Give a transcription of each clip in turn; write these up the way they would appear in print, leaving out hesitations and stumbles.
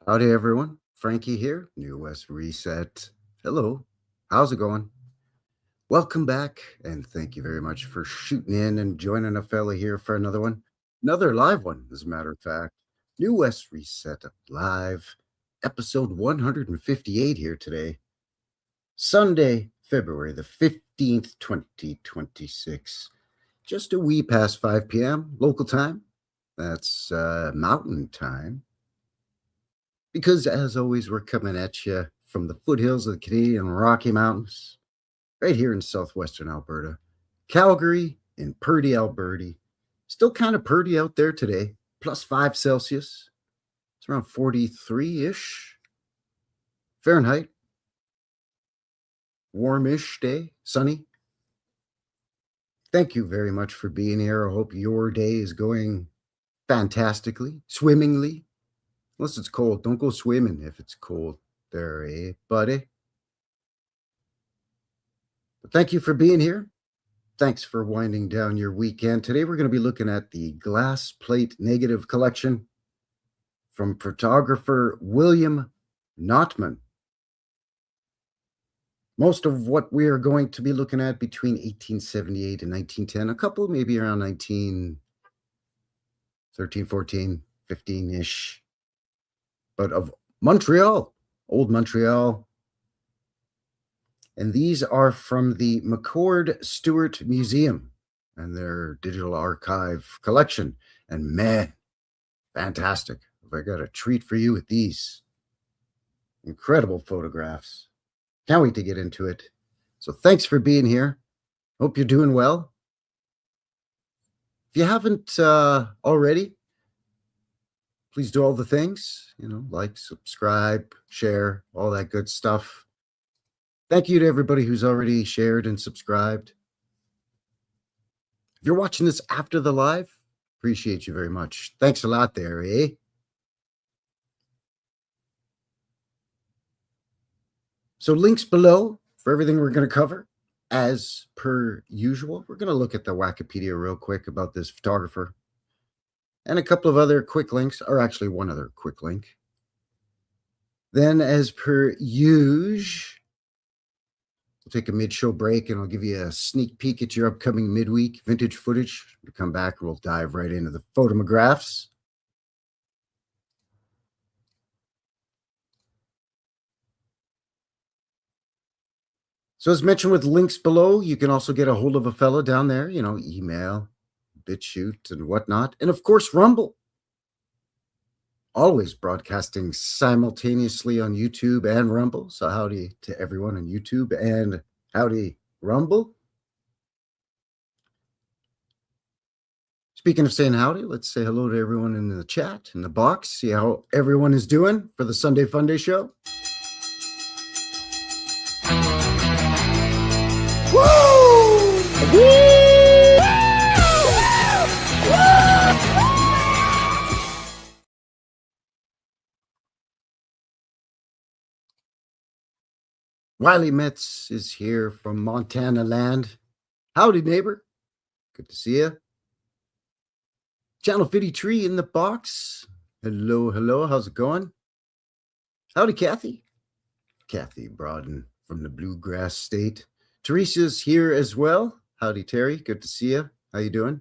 Howdy, everyone. Frankie here, New West Reset. Hello. How's it going? Welcome back, and thank you very much for shooting in and joining a fella here for another one. Another live one, as a matter of fact. New West Reset Live, episode 158 here today. Sunday, February the 15th, 2026. Just a wee past 5 p.m. local time. That's mountain time. Because, as always, we're coming at you from the foothills of the Canadian Rocky Mountains, right here in southwestern Alberta. Calgary in Purdy, Alberta. Still kind of purdy out there today, plus 5 Celsius. It's around 43-ish Fahrenheit. Warmish day, sunny. Thank you very much for being here. I hope your day is going fantastically, swimmingly. Unless it's cold, don't go swimming if it's cold there, eh, buddy? But thank you for being here. Thanks for winding down your weekend. Today we're going to be looking at the glass plate negative collection from photographer William Notman. Most of what we are going to be looking at between 1878 and 1910, a couple maybe around 1913, 14, 15-ish. But of Montreal, old Montreal. And these are from the McCord Stewart Museum and their digital archive collection. And man, fantastic. I got a treat for you with these incredible photographs. Can't wait to get into it. So thanks for being here. Hope you're doing well. If you haven't already, please do all the things, like, subscribe, share, all that good stuff. Thank you to everybody who's already shared and subscribed. If you're watching this after the live, appreciate you very much. Thanks a lot there, eh? So links below for everything we're going to cover. As per usual, we're going to look at the Wikipedia real quick about this photographer. And a couple of other quick links, or actually one other quick link. Then, as per usual, we'll take a mid-show break and I'll give you a sneak peek at your upcoming midweek vintage footage. We'll come back and we'll dive right into the photographs. So as mentioned with links below, you can also get a hold of a fella down there, email, BitChute, and whatnot. And of course, Rumble. Always broadcasting simultaneously on YouTube and Rumble. So howdy to everyone on YouTube and howdy Rumble. Speaking of saying howdy, let's say hello to everyone in the chat, in the box. See how everyone is doing for the Sunday Funday show. Woo! Woo! Wiley Metz is here from Montana land. Howdy, neighbor. Good to see you. Channel 53 in the box. Hello, hello. How's it going? Howdy, Kathy. Kathy Broaden from the Bluegrass State. Teresa's here as well. Howdy, Terry. Good to see you. How you doing?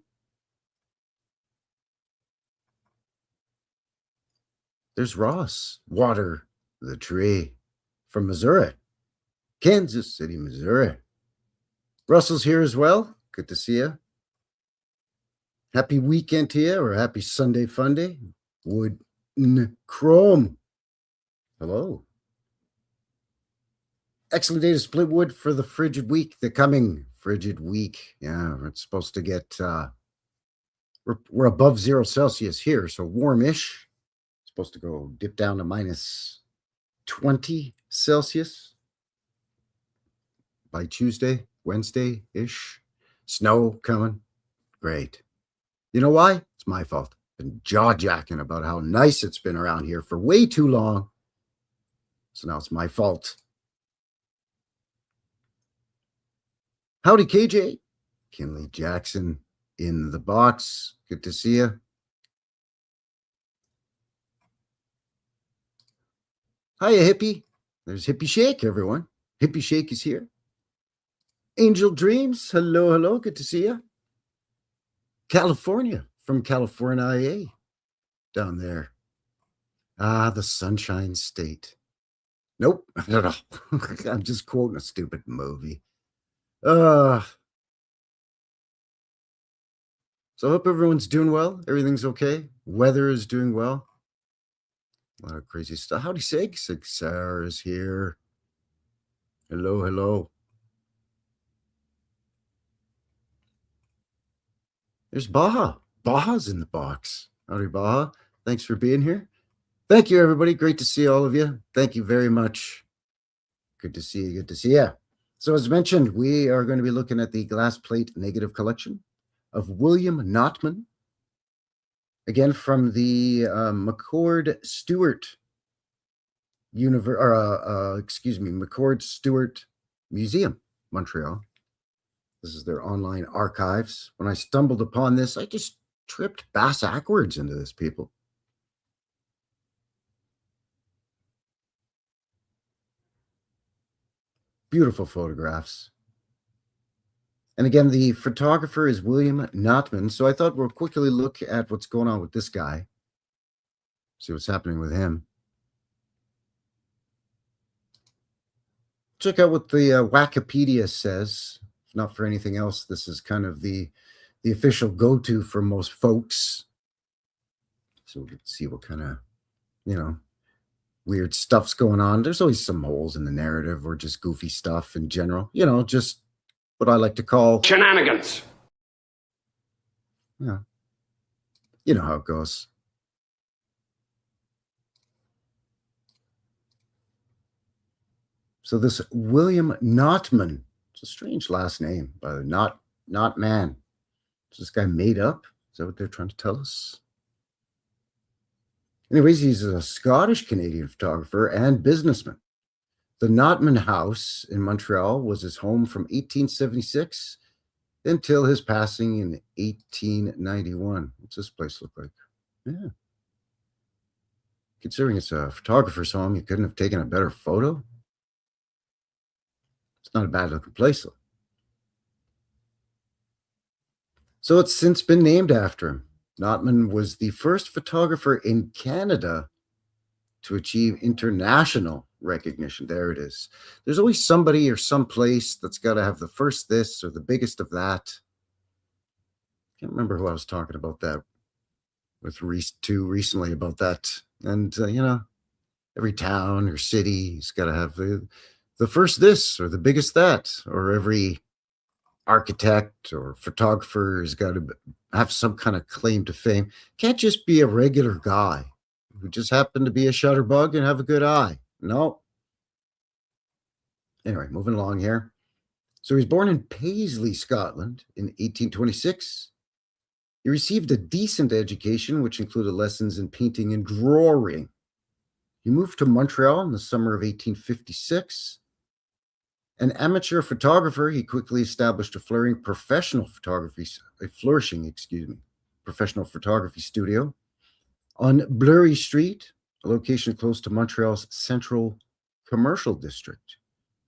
There's Ross Water the Tree from Missouri. Kansas City, Missouri. Russell's here as well. Good to see you. Happy weekend to you, or happy Sunday Funday. Wood Chrome. Hello. Excellent day to split wood for the frigid week, the coming frigid week. Yeah, it's supposed to get, we're above 0 Celsius here, so warmish. Supposed to go dip down to minus 20 Celsius by Tuesday, Wednesday-ish. Snow coming. Great. You know why? It's my fault. Been jaw-jacking about how nice it's been around here for way too long. So now it's my fault. Howdy, KJ. Kinley Jackson in the box. Good to see you. Hiya, Hippie. There's Hippie Shake, everyone. Hippie Shake is here. Angel Dreams, hello, hello. Good to see you. California, from California, down there. Ah, the Sunshine State. Nope, no, no. I'm just quoting a stupid movie. So I hope everyone's doing well. Everything's okay. Weather is doing well. A lot of crazy stuff. Howdy, Sig. Sig Sarah is here. Hello, hello. There's Baja. Baja's in the box. Howdy, Baja. Thanks for being here. Thank you, everybody. Great to see all of you. Thank you very much. Good to see you. Good to see you. So, as mentioned, we are going to be looking at the glass plate negative collection of William Notman. Again, from the McCord Stewart McCord Stewart Museum, Montreal. This is their online archives. When I stumbled upon this, I just tripped backwards into this, people. Beautiful photographs. And again, the photographer is William Notman. So I thought we'll quickly look at what's going on with this guy. See what's happening with him. Check out what the Wikipedia says. If not for anything else, this is kind of the official go-to for most folks. So we can see what kind of, weird stuff's going on. There's always some holes in the narrative or just goofy stuff in general. Just what I like to call shenanigans. Yeah. You know how it goes. So this William Notman, it's a strange last name, by the not man. Is this guy made up? Is that what they're trying to tell us? Anyways, he's a Scottish-Canadian photographer and businessman. The Notman House in Montreal was his home from 1876 until his passing in 1891. What's this place look like? Yeah. Considering it's a photographer's home, you couldn't have taken a better photo. It's not a bad looking place, though. So it's since been named after him. Notman was the first photographer in Canada to achieve international recognition. There it is. There's always somebody or some place that's got to have the first this or the biggest of that. Can't remember who I was talking about that with recently about that. And, every town or city's got to have the first this or the biggest that, or every architect or photographer has got to have some kind of claim to fame. Can't just be a regular guy who just happened to be a shutterbug and have a good eye. No. Anyway, moving along here. So he was born in Paisley, Scotland in 1826. He received a decent education, which included lessons in painting and drawing. He moved to Montreal in the summer of 1856. An amateur photographer, he quickly established a flourishing professional photography studio on Blurry Street, a location close to Montreal's central commercial district,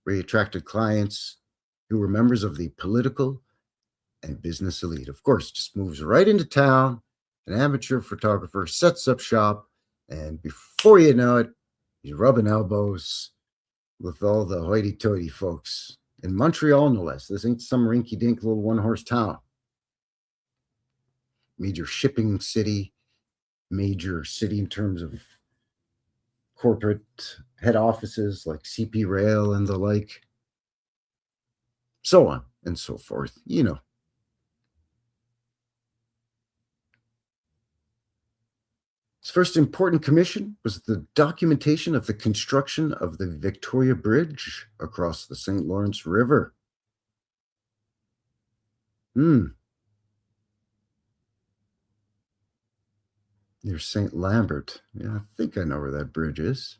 where he attracted clients who were members of the political and business elite. Of course, just moves right into town. An amateur photographer sets up shop, and before you know it, he's rubbing elbows with all the hoity-toity folks in Montreal, no less. This ain't some rinky-dink little one-horse town. Major shipping city, major city in terms of corporate head offices like CP Rail and the like, so on and so forth. His first important commission was the documentation of the construction of the Victoria Bridge across the St. Lawrence River. Near St. Lambert. Yeah, I think I know where that bridge is.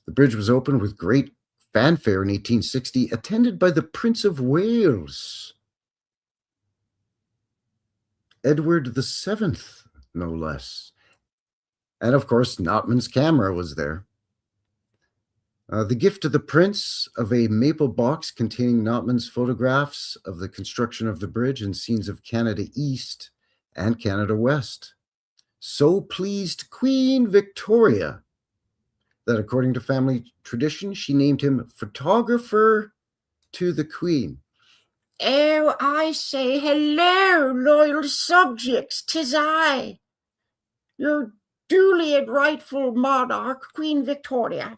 The bridge was opened with great fanfare in 1860, attended by the Prince of Wales, Edward VII, no less. And of course, Notman's camera was there. The gift to the prince of a maple box containing Notman's photographs of the construction of the bridge and scenes of Canada East and Canada West. So pleased Queen Victoria that, according to family tradition, she named him photographer to the Queen. Oh, I say, hello, loyal subjects, 'tis I, your duly and rightful monarch, Queen Victoria.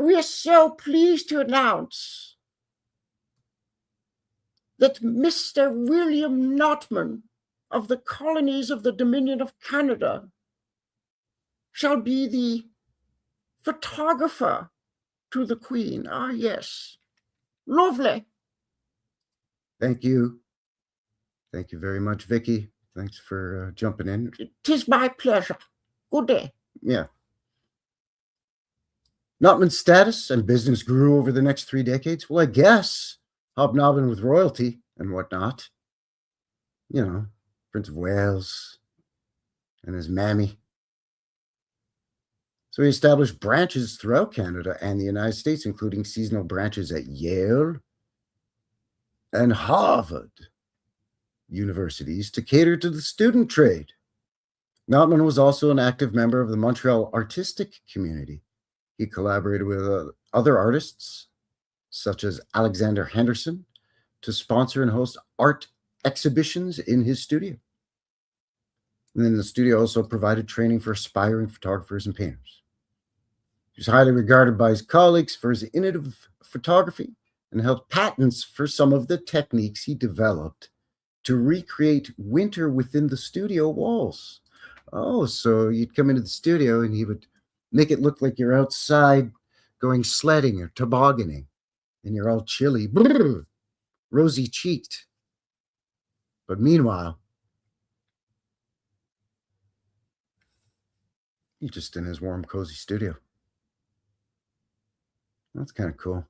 We are so pleased to announce that Mr. William Notman of the colonies of the Dominion of Canada shall be the photographer to the Queen. Ah, yes. Lovely. Thank you. Thank you very much, Vicky. Thanks for jumping in. 'Tis my pleasure. Good day. Yeah. Notman's status and business grew over the next 3 decades. Well, I guess hobnobbing with royalty and whatnot. You know, Prince of Wales and his mammy. So he established branches throughout Canada and the United States, including seasonal branches at Yale and Harvard universities to cater to the student trade. Notman was also an active member of the Montreal artistic community. He collaborated with other artists, such as Alexander Henderson, to sponsor and host art exhibitions in his studio. And then the studio also provided training for aspiring photographers and painters. He was highly regarded by his colleagues for his innovative photography and held patents for some of the techniques he developed to recreate winter within the studio walls. Oh, so you'd come into the studio and he would make it look like you're outside going sledding or tobogganing, and you're all chilly, rosy-cheeked. But meanwhile, you're just in his warm, cozy studio. That's kind of cool.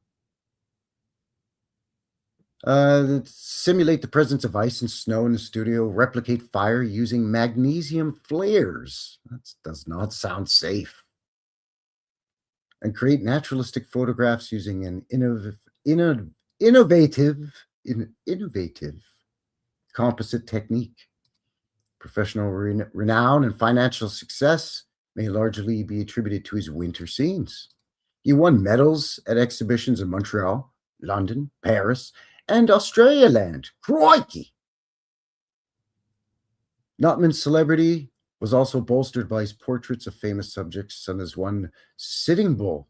Simulate the presence of ice and snow in the studio, replicate fire using magnesium flares. That does not sound safe. And create naturalistic photographs using an innovative composite technique. Professional renown and financial success may largely be attributed to his winter scenes. He won medals at exhibitions in Montreal, London, Paris, and Australialand. Crikey! Notman's celebrity was also bolstered by his portraits of famous subjects, such as one Sitting Bull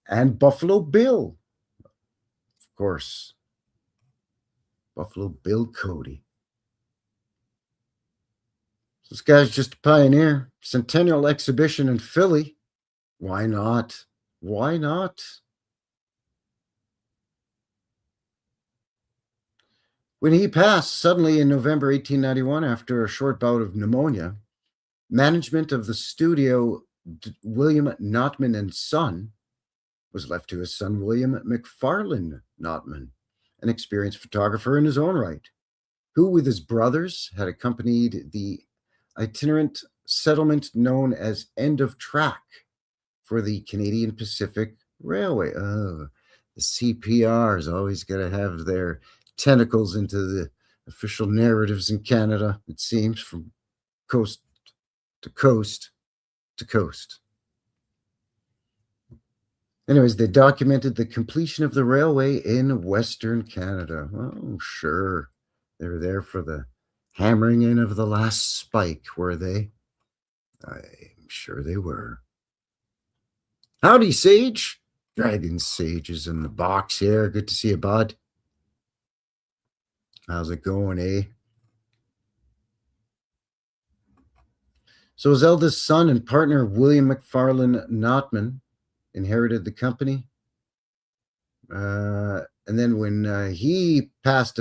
and Buffalo Bill. Of course, Buffalo Bill Cody. This guy's just a pioneer. Centennial exhibition in Philly. Why not? Why not? When he passed suddenly in November 1891 after a short bout of pneumonia, management of the studio, William Notman and Son, was left to his son, William McFarlane Notman, an experienced photographer in his own right, who with his brothers had accompanied the itinerant settlement known as End of Track for the Canadian Pacific Railway. Oh, the CPR is always got to have their tentacles into the official narratives in Canada, it seems, from coast to coast to coast. Anyways, they documented the completion of the railway in Western Canada. Oh, sure. They were there for the hammering in of the last spike, were they? I'm sure they were. Howdy, Sage. Dragon Sage is in the box here. Good to see you, bud. How's it going, eh? So his eldest son and partner, William McFarlane Notman, inherited the company. And then when he passed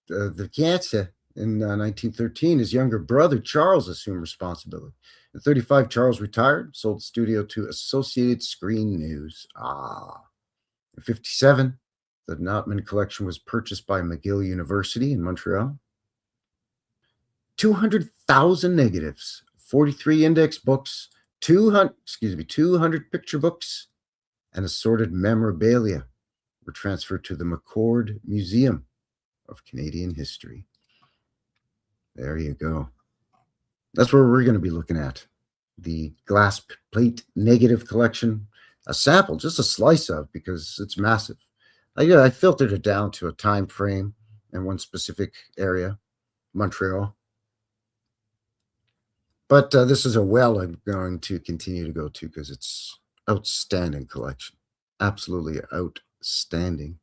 the cancer in 1913, his younger brother, Charles, assumed responsibility. At 35, Charles retired, sold the studio to Associated Screen News. In 57, the Notman collection was purchased by McGill University in Montreal. 200,000 negatives, 43 index books, 200 picture books and assorted memorabilia were transferred to the McCord Museum of Canadian History. There you go. That's where we're going to be looking at. The glass plate negative collection, a sample, just a slice of, because it's massive. I filtered it down to a time frame in one specific area, Montreal. But this is a well I'm going to continue to go to because it's outstanding collection. Absolutely outstanding.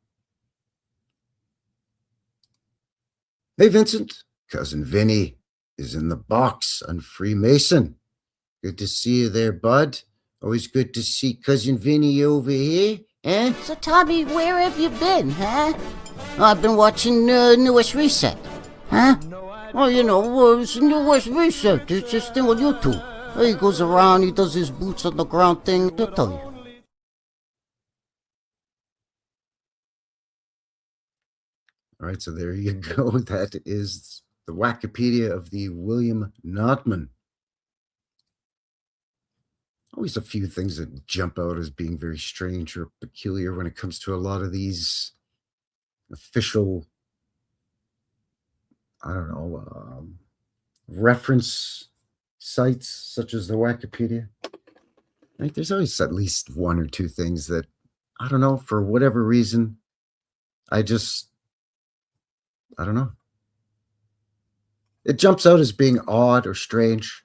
Hey, Vincent. Cousin Vinny is in the box on Freemason. Good to see you there, bud. Always good to see Cousin Vinny over here, eh? So, Tommy, where have you been, huh? I've been watching Newest Reset. Huh? Oh, it's Newest Reset. It's this thing on YouTube. He goes around, he does his boots on the ground thing. They'll tell you. All right, so there you go. That is the Wikipedia of the William Notman. Always a few things that jump out as being very strange or peculiar when it comes to a lot of these official, reference sites such as the Wikipedia. Right? There's always at least one or two things that, I don't know, for whatever reason, I don't know. It jumps out as being odd or strange.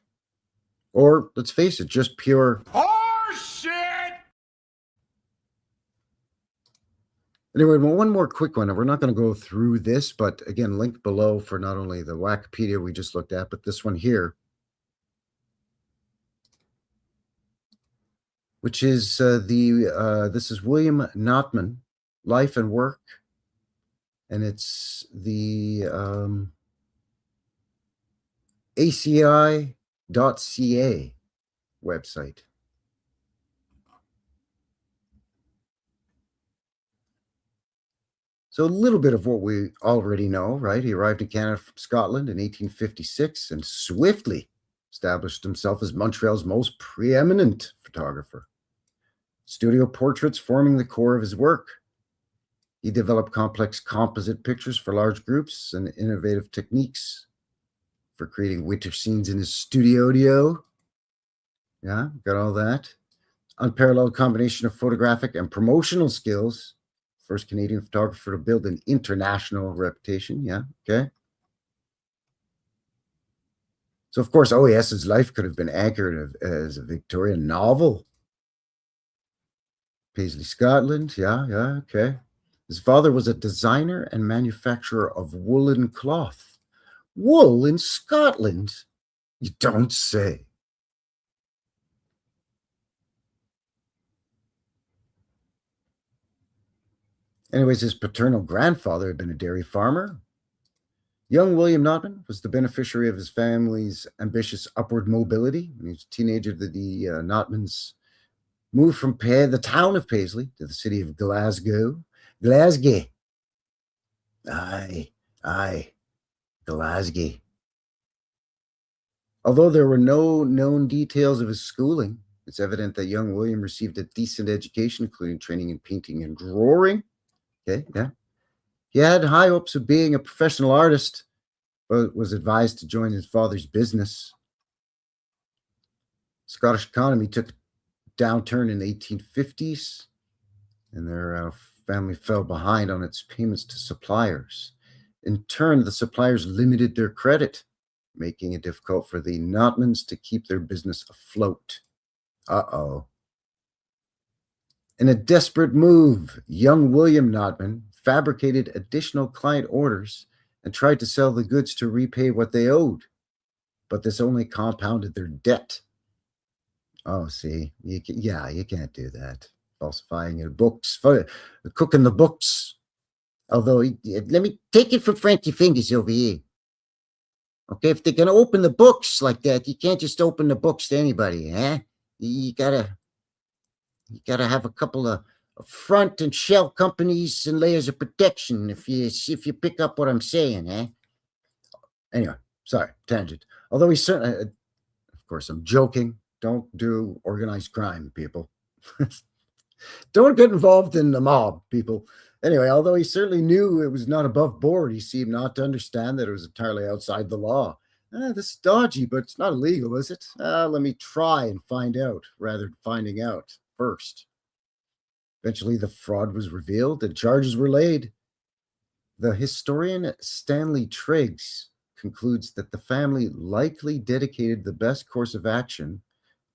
Or, let's face it, just pure horseshit! Anyway, one more quick one. We're not going to go through this, but again, link below for not only the Wikipedia we just looked at, but this one here, which is this is William Notman, Life and Work, and it's the ACI.ca website. So a little bit of what we already know, right? He arrived in Canada from Scotland in 1856 and swiftly established himself as Montreal's most preeminent photographer. Studio portraits forming the core of his work. He developed complex composite pictures for large groups and innovative techniques for creating winter scenes in his studio. Yeah, got all that. Unparalleled combination of photographic and promotional skills. First Canadian photographer to build an international reputation. Yeah, okay. So, of course, OES's life could have been anchored as a Victorian novel. Paisley, Scotland. Yeah, okay. His father was a designer and manufacturer of woolen cloth. Wool in Scotland? You don't say. Anyways, his paternal grandfather had been a dairy farmer. Young William Notman was the beneficiary of his family's ambitious upward mobility. When he was a teenager, the Notmans moved from the town of Paisley to the city of Glasgow. Glasgow. Aye, Glasgow. Although there were no known details of his schooling, it's evident that young William received a decent education, including training in painting and drawing. Okay, yeah. He had high hopes of being a professional artist, but was advised to join his father's business. Scottish economy took a downturn in the 1850s, and their family fell behind on its payments to suppliers. In turn, the suppliers limited their credit, making it difficult for the Notmans to keep their business afloat. Uh-oh. In a desperate move, young William Notman fabricated additional client orders and tried to sell the goods to repay what they owed. But this only compounded their debt. Oh, see, you can't do that. Falsifying your books, cooking the books. Although, let me take it from Frankie Fingers over here. Okay, if they're going to open the books like that, you can't just open the books to anybody, huh? You gotta have a couple of front and shell companies and layers of protection if you pick up what I'm saying, eh? Anyway, sorry, tangent. Although he certainly, of course, I'm joking. Don't do organized crime, people. Don't get involved in the mob, people. Anyway, although he certainly knew it was not above board, he seemed not to understand that it was entirely outside the law. This is dodgy, but it's not illegal, is it? Let me try and find out, rather than finding out first. Eventually, the fraud was revealed and charges were laid. The historian Stanley Triggs concludes that the family likely dedicated the best course of action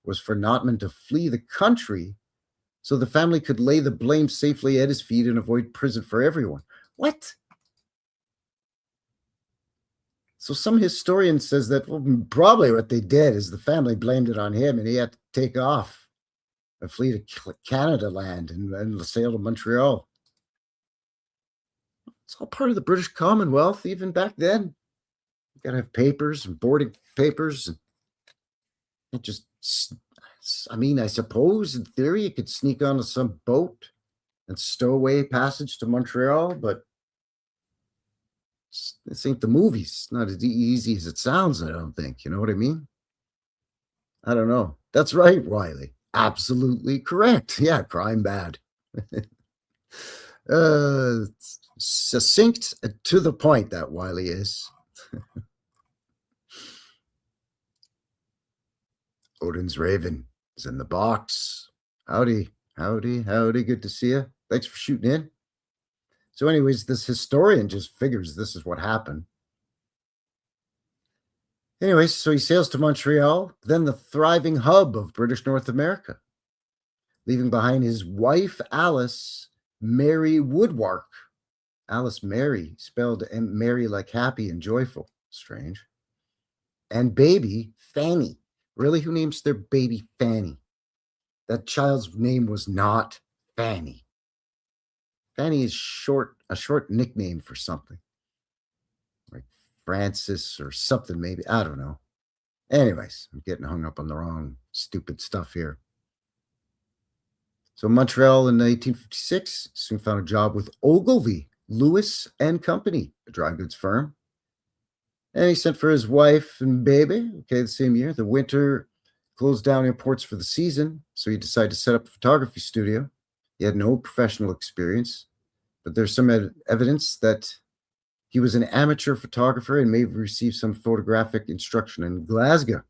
was for Notman to flee the country so the family could lay the blame safely at his feet and avoid prison for everyone. What? So some historian says that probably what they did is the family blamed it on him and he had to take off and flee to Canada land and sail to Montreal. It's all part of the British Commonwealth, even back then. You got to have papers and boarding papers. And it just, I mean, I suppose in theory you could sneak onto some boat and stow away passage to Montreal, but this ain't the movies. It's not as easy as it sounds, I don't think. You know what I mean? I don't know. That's right, Wiley. Absolutely correct. Yeah, crime bad. Succinct to the point, that Wiley is. Odin's Raven is in the box. Howdy, howdy, howdy. Good to see you. Thanks for shooting in. So anyways, this historian just figures this is what happened. Anyways, so he sails to Montreal, then the thriving hub of British North America, leaving behind his wife, Alice Mary Woodwark. Alice Mary, spelled Mary like happy and joyful. Strange. And baby, Fanny. Really, who names their baby Fanny? That child's name was not Fanny. Fanny is a short nickname for something. Like Francis or something, maybe. I don't know. Anyways, I'm getting hung up on the wrong stupid stuff here. So Montreal in 1856, soon found a job with Ogilvy, Lewis and Company, a dry goods firm. And he sent for his wife and baby. Okay, the same year. The winter closed down imports for the season, so he decided to set up a photography studio. He had no professional experience, but there's some evidence that he was an amateur photographer and may have received some photographic instruction in Glasgow.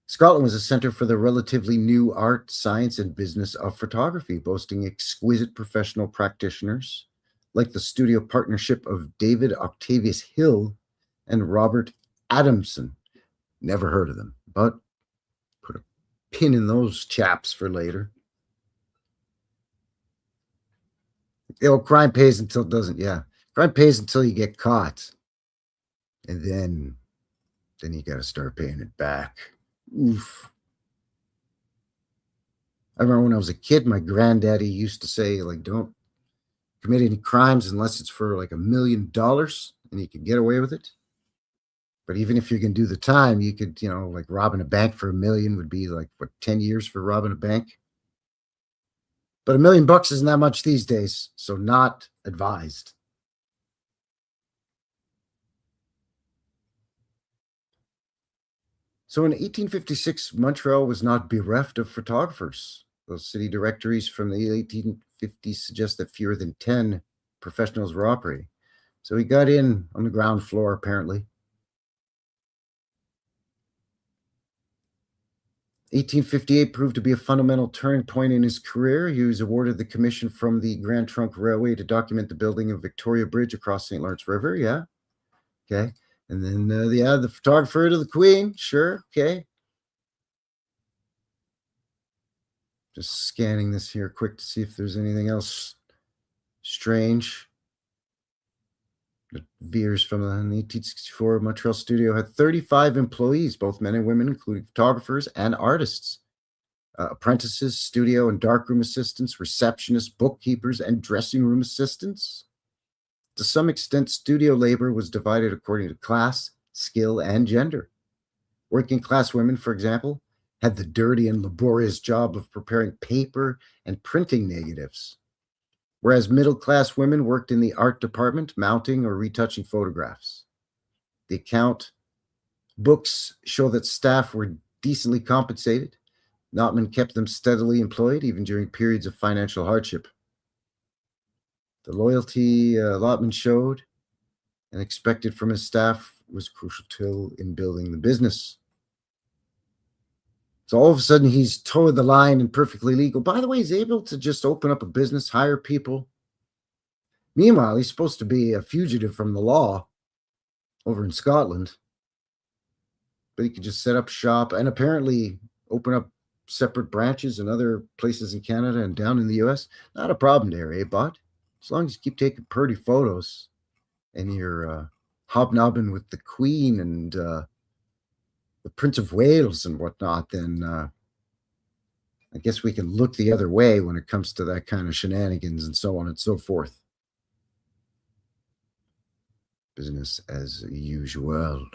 Scotland was a center for the relatively new art, science, and business of photography, boasting exquisite professional practitioners like the studio partnership of David Octavius Hill and Robert Adamson. Never heard of them, but put a pin in those chaps for later. Crime pays until it doesn't. Yeah, crime pays until you get caught, and then you got to start paying it back. Oof. I remember when I was a kid, my granddaddy used to say, like, don't commit any crimes unless it's for like $1 million and you can get away with it. But even if you can do the time, you could, like robbing a bank for $1 million would be like, 10 years for robbing a bank? But $1 million isn't that much these days, so not advised. So in 1856, Montreal was not bereft of photographers. Those city directories from the 1850s suggest that fewer than 10 professionals were operating. So he got in on the ground floor, apparently. 1858 proved to be a fundamental turning point in his career. He was awarded the commission from the Grand Trunk Railway to document the building of Victoria Bridge across St. Lawrence River. Yeah. Okay. And then, the photographer to the Queen. Sure. Okay. Just scanning this here quick to see if there's anything else strange. It veers from the 1864 Montreal studio had 35 employees, both men and women, including photographers and artists, apprentices, studio and darkroom assistants, receptionists, bookkeepers, and dressing room assistants. To some extent, studio labor was divided according to class, skill, and gender. Working class women, for example, had the dirty and laborious job of preparing paper and printing negatives, whereas middle-class women worked in the art department, mounting or retouching photographs. The account books show that staff were decently compensated. Notman kept them steadily employed, even during periods of financial hardship. The loyalty Notman showed and expected from his staff was crucial in building the business. So all of a sudden, he's towed the line and perfectly legal. By the way, he's able to just open up a business, hire people. Meanwhile, he's supposed to be a fugitive from the law over in Scotland. But he could just set up shop and apparently open up separate branches in other places in Canada and down in the US. Not a problem there, eh, bud? As long as you keep taking pretty photos and you're hobnobbing with the Queen and the Prince of Wales and whatnot, then I guess we can look the other way when it comes to that kind of shenanigans and so on and so forth. Business as usual.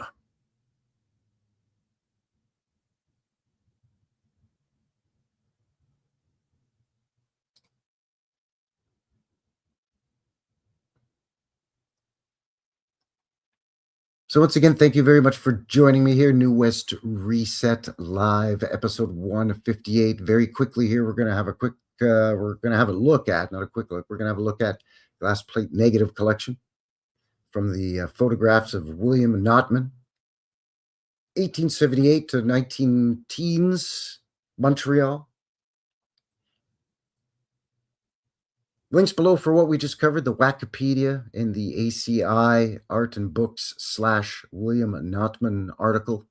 So once again, thank you very much for joining me here. New West Reset Live, episode 158. Very quickly here, we're going to have a quick, we're going to have a look at, not a quick look, we're going to have a look at glass plate negative collection from the photographs of William Notman, 1878 to 19 teens, Montreal. Links below for what we just covered, the Wikipedia and the ACI Art and Books / William Notman article.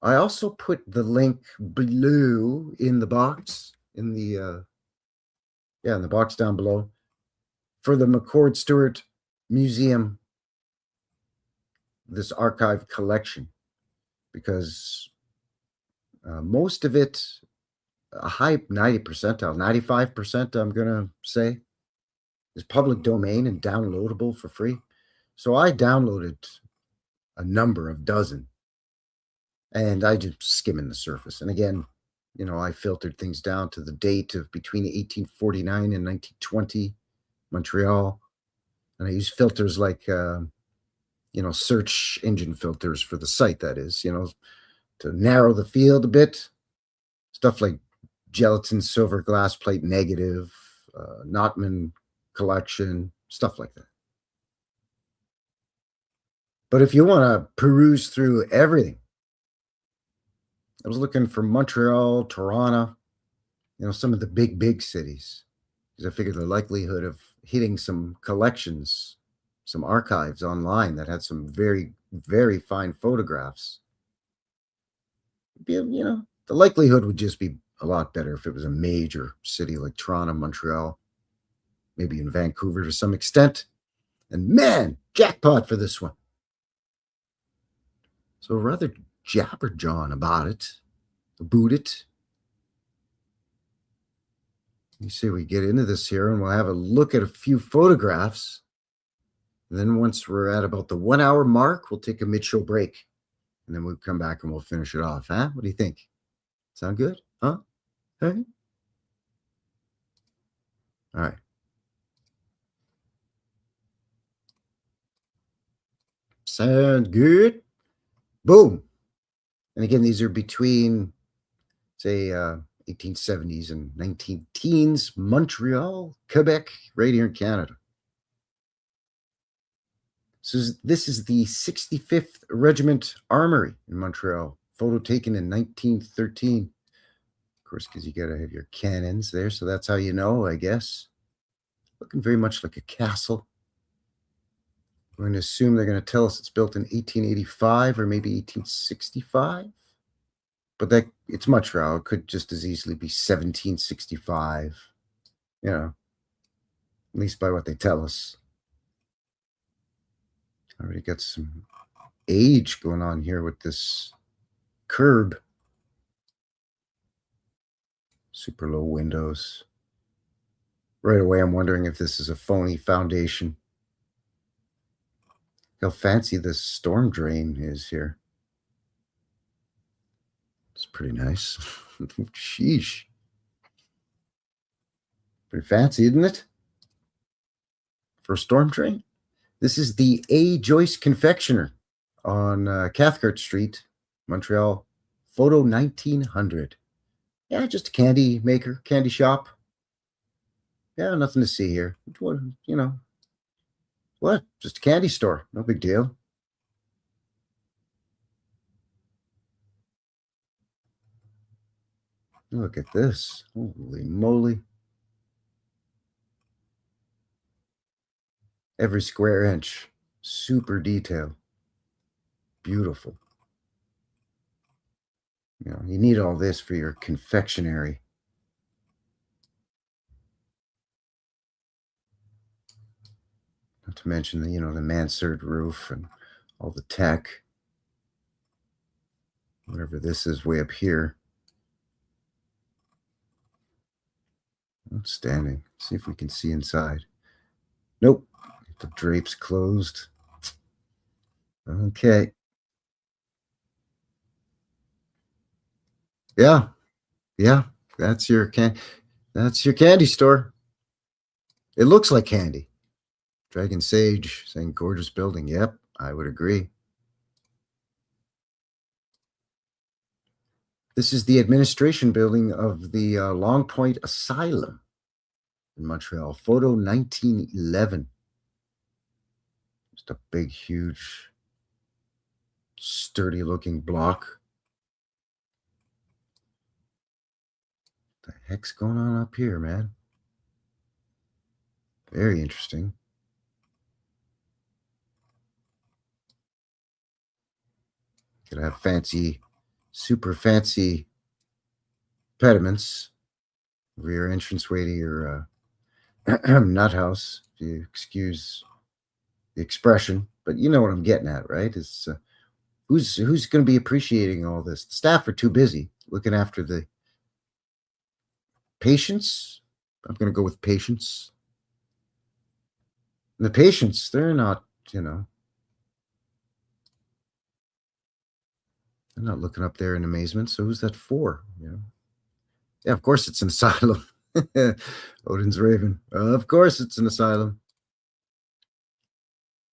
I also put the link below in the box, in the box down below, for the McCord Stewart Museum, this archive collection, because most of it, a high 90 percentile, 95%, I'm going to say, is public domain and downloadable for free. So I downloaded a number of dozen, and I just skimming the surface. And again, you know, I filtered things down to the date of between 1849 and 1920, Montreal. And I used filters like, search engine filters for the site, that is, to narrow the field a bit. Stuff like gelatin silver glass plate negative, Notman collection, stuff like that. But if you want to peruse through everything, I was looking for Montreal, Toronto, some of the big cities, because I figured the likelihood of hitting some collections, some archives online that had some very, very fine photographs, the likelihood would just be a lot better if it was a major city like Toronto, Montreal, maybe in Vancouver to some extent. And man, jackpot for this one. So rather jabberjawn about it. You say we get into this here and we'll have a look at a few photographs. And then once we're at about the 1 hour mark, we'll take a mid-show break. And then we'll come back and we'll finish it off. Huh? What do you think? Sound good? Huh? Hey? All right. Sound good? Boom. And again, these are between, say, 1870s and 19 teens, Montreal, Quebec, right here in Canada. So this is the 65th Regiment Armory in Montreal, photo taken in 1913. Of course, because you got to have your cannons there, so that's how you know, I guess. Looking very much like a castle. We're going to assume they're going to tell us it's built in 1885 or maybe 1865. But it's Montreal. It could just as easily be 1765. At least by what they tell us. Already got some age going on here with this curb. Super low windows. Right away, I'm wondering if this is a phony foundation. How fancy this storm drain is here. It's pretty nice. Sheesh. Pretty fancy, isn't it? For a storm drain. This is the A. Joyce Confectioner on Cathcart Street Montreal, photo 1900. Yeah, just a candy maker, candy shop. Yeah, nothing to see here. What, what? Just a candy store. No big deal. Look at this. Holy moly. Every square inch. Super detail. Beautiful. You need all this for your confectionery. Not to mention the mansard roof and all the tech. Whatever this is way up here. Outstanding. See if we can see inside. Nope. The drapes closed. Okay. Yeah. Yeah. That's your candy store. It looks like candy. Dragon Sage saying gorgeous building. Yep, I would agree. This is the administration building of the Long Point Asylum in Montreal. Photo 1911. Just a big, huge, sturdy-looking block. What the heck's going on up here, man? Very interesting. Could have fancy, super fancy pediments over your entranceway to your nut house, if you excuse the expression. But you know what I'm getting at, right? It's who's going to be appreciating all this? The staff are too busy looking after the patients. I'm going to go with patients. And the patients, they're not, they're not looking up there in amazement. So who's that for? Yeah, of course it's an asylum. Odin's Raven. Of course it's an asylum.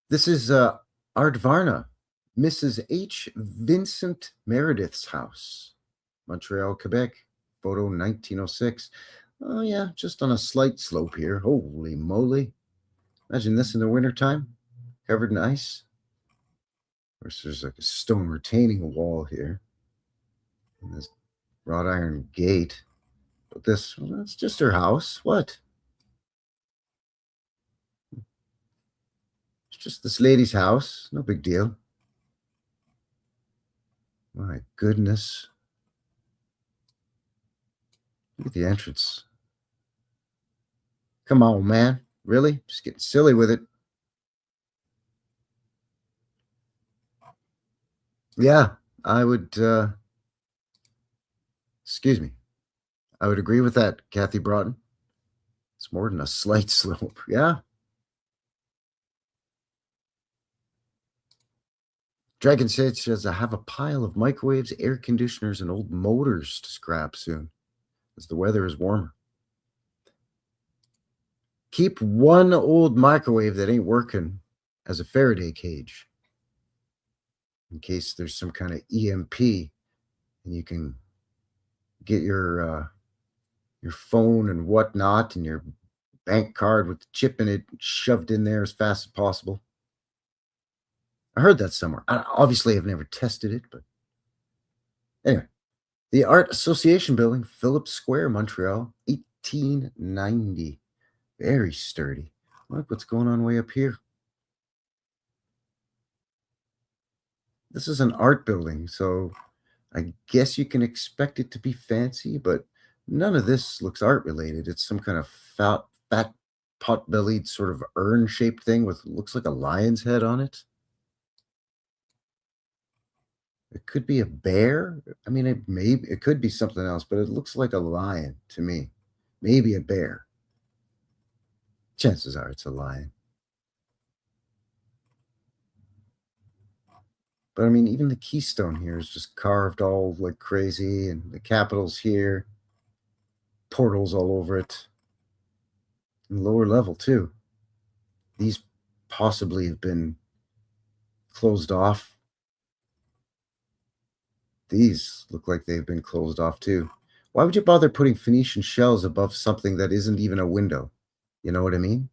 This is Ardvarna, Mrs. H. Vincent Meredith's house, Montreal, Quebec, photo 1906. Oh, yeah, just on a slight slope here. Holy moly. Imagine this in the wintertime, covered in ice. Of course, there's like a stone retaining wall here. And this wrought iron gate. But this, well, that's just her house. What? It's just this lady's house. No big deal. My goodness. Look at the entrance. Come on, man. Really? Just getting silly with it. Yeah, I would, excuse me. I would agree with that, Kathy Broughton. It's more than a slight slope. Yeah. Dragon says, I have a pile of microwaves, air conditioners, and old motors to scrap soon as the weather is warmer. Keep one old microwave that ain't working as a Faraday cage in case there's some kind of EMP and you can get your phone and whatnot and your bank card with the chip in it shoved in there as fast as possible. I heard that somewhere. Obviously, I've never tested it, but anyway. The Art Association Building, Phillips Square, Montreal, 1890. Very sturdy. Look what's going on way up here. This is an art building, so I guess you can expect it to be fancy, but none of this looks art related. It's some kind of fat pot-bellied sort of urn-shaped thing with looks like a lion's head on it. It could be a bear. I mean, it could be something else, but it looks like a lion to me. Maybe a bear. Chances are it's a lion. But I mean, even the keystone here is just carved all like crazy, and the capitals here, portals all over it. And lower level too. These possibly have been closed off. These look like they've been closed off too. Why would you bother putting Phoenician shells above something that isn't even a window? You know what I mean?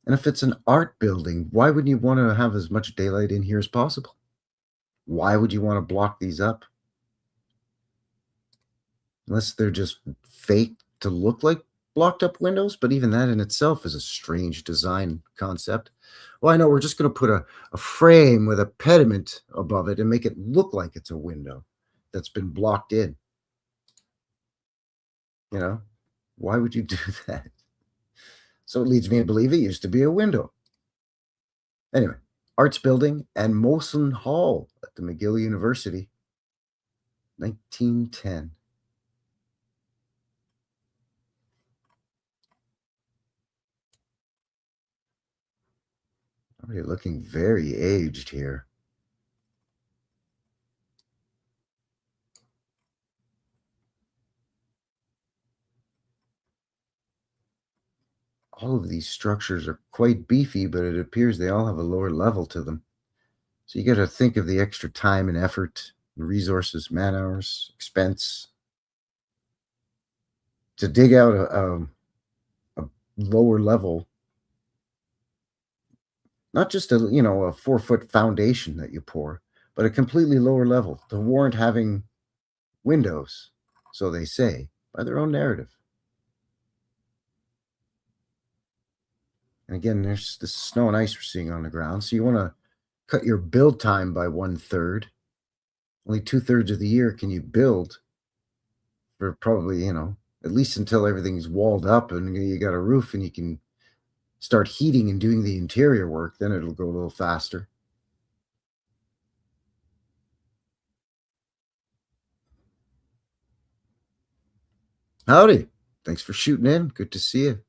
And if it's an art building, why wouldn't you want to have as much daylight in here as possible? Why would you want to block these up? Unless they're just fake to look like blocked up windows, but even that in itself is a strange design concept. Well, I know we're just going to put a frame with a pediment above it and make it look like it's a window that's been blocked in. You know, why would you do that? So it leads me to believe it used to be a window. Anyway, Arts Building and Molson Hall at the McGill University, 1910. Already looking very aged here. All of these structures are quite beefy, but it appears they all have a lower level to them. So you got to think of the extra time and effort, resources, man hours, expense to dig out a lower level. Not just a 4-foot foundation that you pour, but a completely lower level to warrant having windows, so they say, by their own narrative. And again, there's this snow and ice we're seeing on the ground. So you want to cut your build time by 1/3. Only 2/3 of the year can you build for probably, at least until everything's walled up and you got a roof and you can start heating and doing the interior work. Then it'll go a little faster. Howdy. Thanks for shooting in. Good to see you.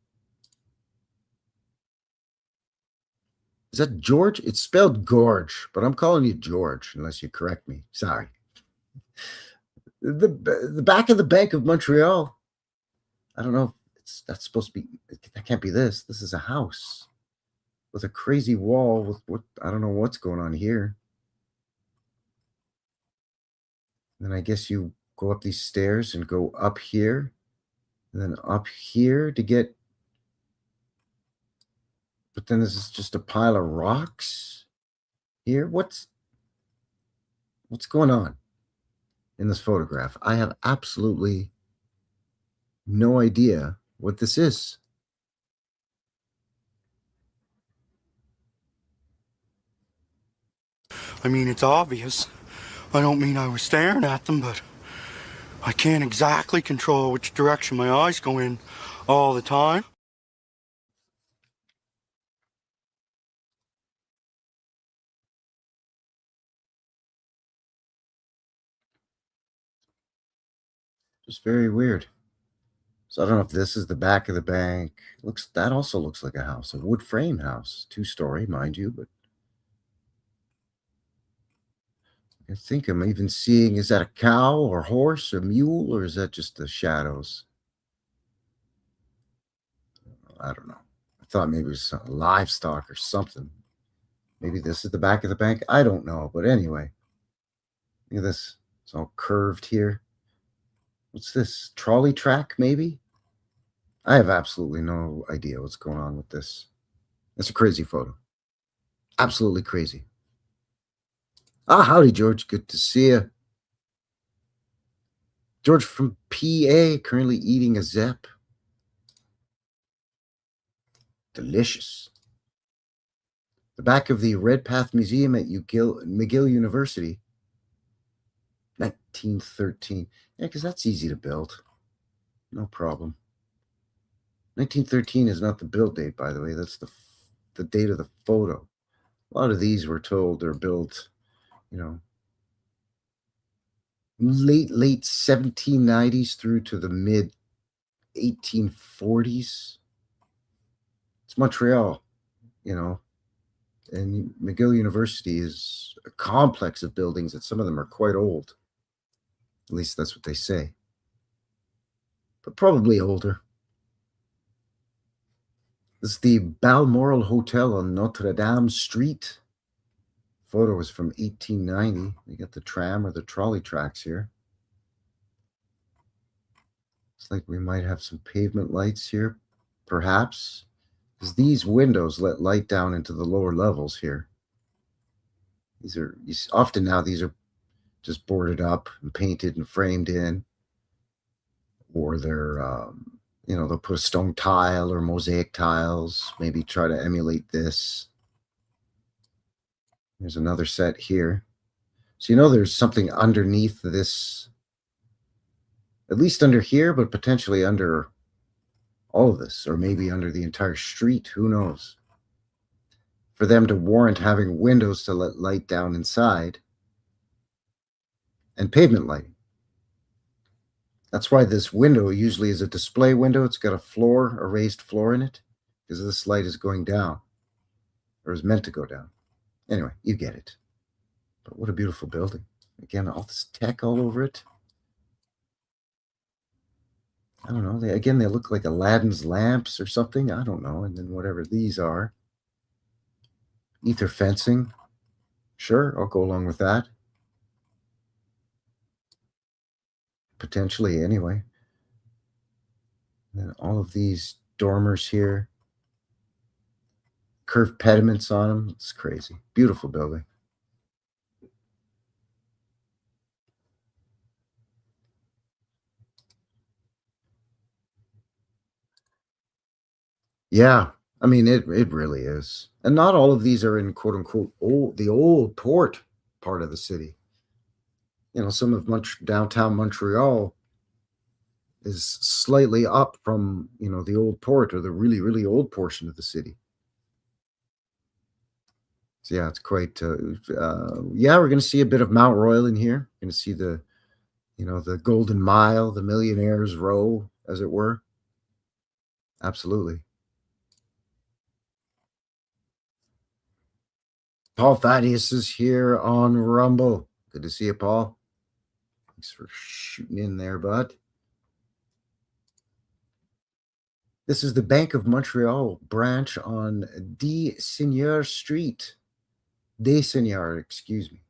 Is that George? It's spelled Gorge, but I'm calling you George unless you correct me. Sorry. The back of the Bank of Montreal. I don't know if that's supposed to be. That can't be this. This is a house with a crazy wall with what I don't know what's going on here. Then I guess you go up these stairs and go up here, and then up here to get. But then this is just a pile of rocks here. What's going on in this photograph? I have absolutely no idea what this is. I mean, it's obvious. I don't mean I was staring at them, but I can't exactly control which direction my eyes go in all the time. Just very weird. So I don't know if this is the back of the bank. That also looks like a house, a wood frame house, 2-story, mind you, but I think I'm even seeing, is that a cow or horse or mule, or is that just the shadows? I don't know. I thought maybe it was some livestock or something. Maybe this is the back of the bank. I don't know. But anyway, look at this. It's all curved here. What's this? Trolley track, maybe? I have absolutely no idea what's going on with this. It's a crazy photo. Absolutely crazy. Ah, howdy, George. Good to see you. George from PA, currently eating a Zep. Delicious. The back of the Redpath Museum at McGill University. 1913. Yeah, because that's easy to build. No problem. 1913 is not the build date, by the way. That's the date of the photo. A lot of these were told they're built, late 1790s through to the mid 1840s. It's Montreal, and McGill University is a complex of buildings that some of them are quite old. At least that's what they say. But probably older. This is the Balmoral Hotel on Notre Dame Street. photo is from 1890. We got the tram or the trolley tracks here. It's like we might have some pavement lights here, perhaps, because these windows let light down into the lower levels here. These are often now these are just boarded up and painted and framed in, or they're they'll put a stone tile or mosaic tiles, maybe try to emulate this. There's another set here. So there's something underneath this, at least under here, but potentially under all of this, or maybe under the entire street, who knows, for them to warrant having windows to let light down inside and pavement lighting. That's why this window usually is a display window. It's got a raised floor in it, because this light is going down, or is meant to go down. Anyway, you get it. But what a beautiful building. Again, all this tech all over it. I don't know. They look like Aladdin's lamps or something. I don't know. And then whatever these are. Ether fencing. Sure, I'll go along with that. Potentially, anyway. And then all of these dormers here. Curved pediments on them. It's crazy. Beautiful building. Yeah, I mean, it really is. And not all of these are in quote unquote the old port part of the city. Some of downtown Montreal is slightly up from, the old port or the really, really old portion of the city. So yeah, it's quite, yeah, we're going to see a bit of Mount Royal in here. We're going to see the Golden Mile, the Millionaire's Row, as it were. Absolutely. Paul Thaddeus is here on Rumble. Good to see you, Paul. Thanks for shooting in there, bud. This is the Bank of Montreal branch on Des Street. Seigneur, excuse me.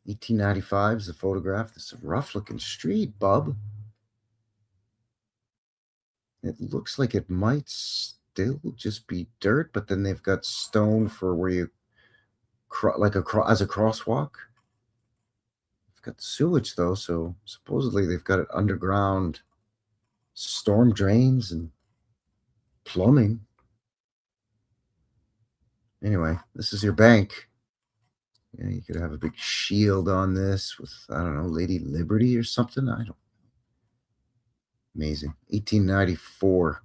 1895 is the photograph. This is a rough-looking street, bub. It looks like it might still just be dirt, but then they've got stone for where you as a crosswalk. They've got sewage though, so supposedly they've got it underground storm drains and plumbing. Anyway, this is your bank. Yeah, you could have a big shield on this with, I don't know, Lady Liberty or something. I don't. Amazing. 1894.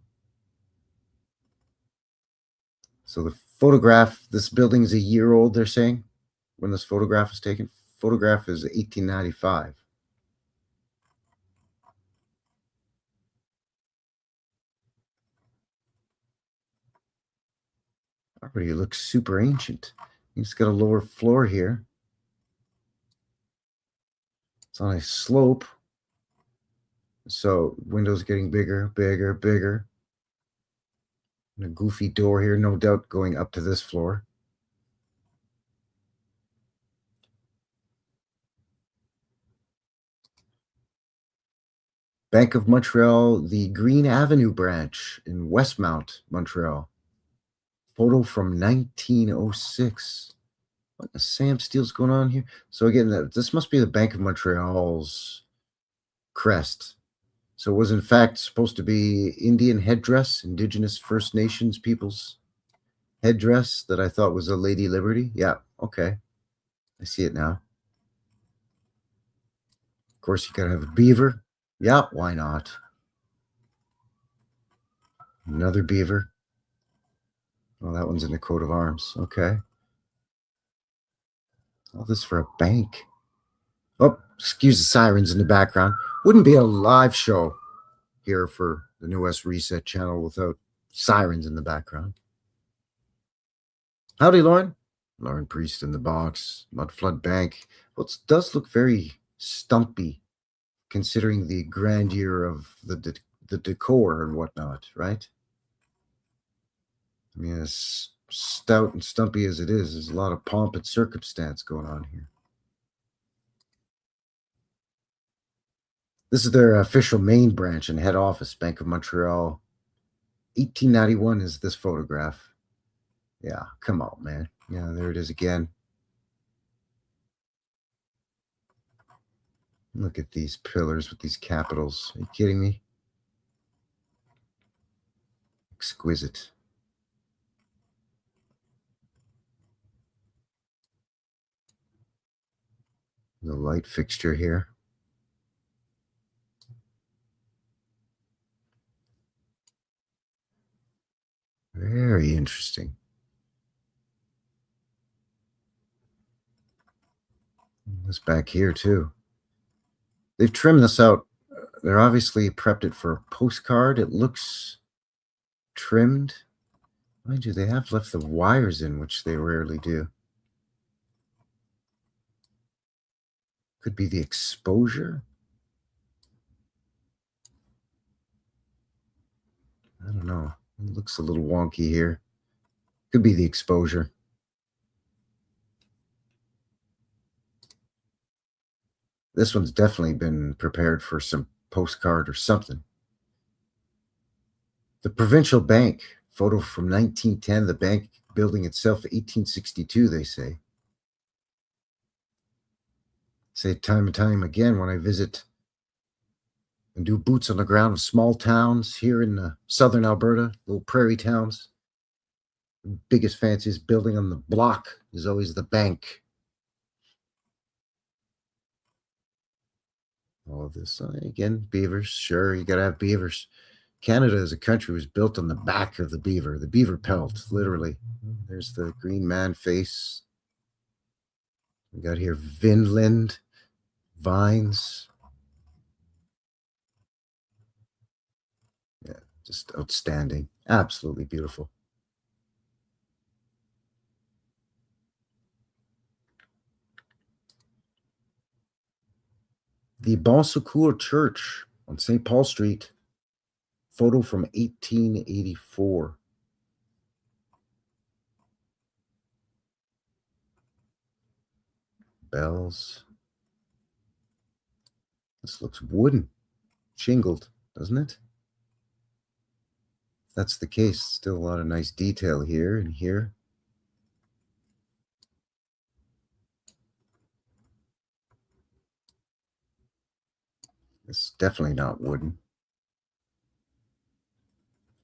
So the photograph, this building is a year old, they're saying, when this photograph was taken. Photograph is 1895. Already looks super ancient. It's got a lower floor here. It's on a slope. So windows getting bigger, bigger, bigger. And a goofy door here, no doubt going up to this floor. Bank of Montreal, the Green Avenue branch in Westmount, Montreal. Photo from 1906. What the Sam Steele's going on here? So again, this must be the Bank of Montreal's crest. So it was in fact supposed to be Indian headdress, Indigenous First Nations people's headdress that I thought was a Lady Liberty. Yeah, okay. I see it now. Of course, you gotta have a beaver. Yeah, why not? Another beaver. Oh, that one's in the coat of arms. Okay. All this for a bank. Oh, excuse the sirens in the background. Wouldn't be a live show here for the New West Reset channel without sirens in the background. Howdy, Lauren. Lauren Priest in the box. Mudflood Bank. Well, it does look very stumpy considering the grandeur of the decor and whatnot, right? I mean, it's stout and stumpy as it is, there's a lot of pomp and circumstance going on here. This is their official main branch and head office, Bank of Montreal. 1891 is this photograph. Yeah, come on, man. Yeah, there it is again. Look at these pillars with these capitals. Are you kidding me? Exquisite. The light fixture here. Very interesting. This back here too. They've trimmed this out. They're obviously prepped it for a postcard. It looks trimmed. Mind you, they have left the wires in, which they rarely do. Could be the exposure. I don't know. It looks a little wonky here. Could be the exposure. This one's definitely been prepared for some postcard or something. The Provincial Bank, photo from 1910. The bank building itself, 1862, they say. Say time and time again when I visit and do boots on the ground of small towns here in southern Alberta, little prairie towns. The biggest, fanciest building on the block is always the bank. All of this, again, beavers. Sure, you got to have beavers. Canada as a country was built on the back of the beaver pelt, literally. There's the green man face. We got here Vinland, vines. Yeah, just outstanding. Absolutely beautiful. The Bon Secours Church on St. Paul Street. Photo from 1884. Bells. This looks wooden, shingled, doesn't it? If that's the case, still a lot of nice detail here and here. This is definitely not wooden.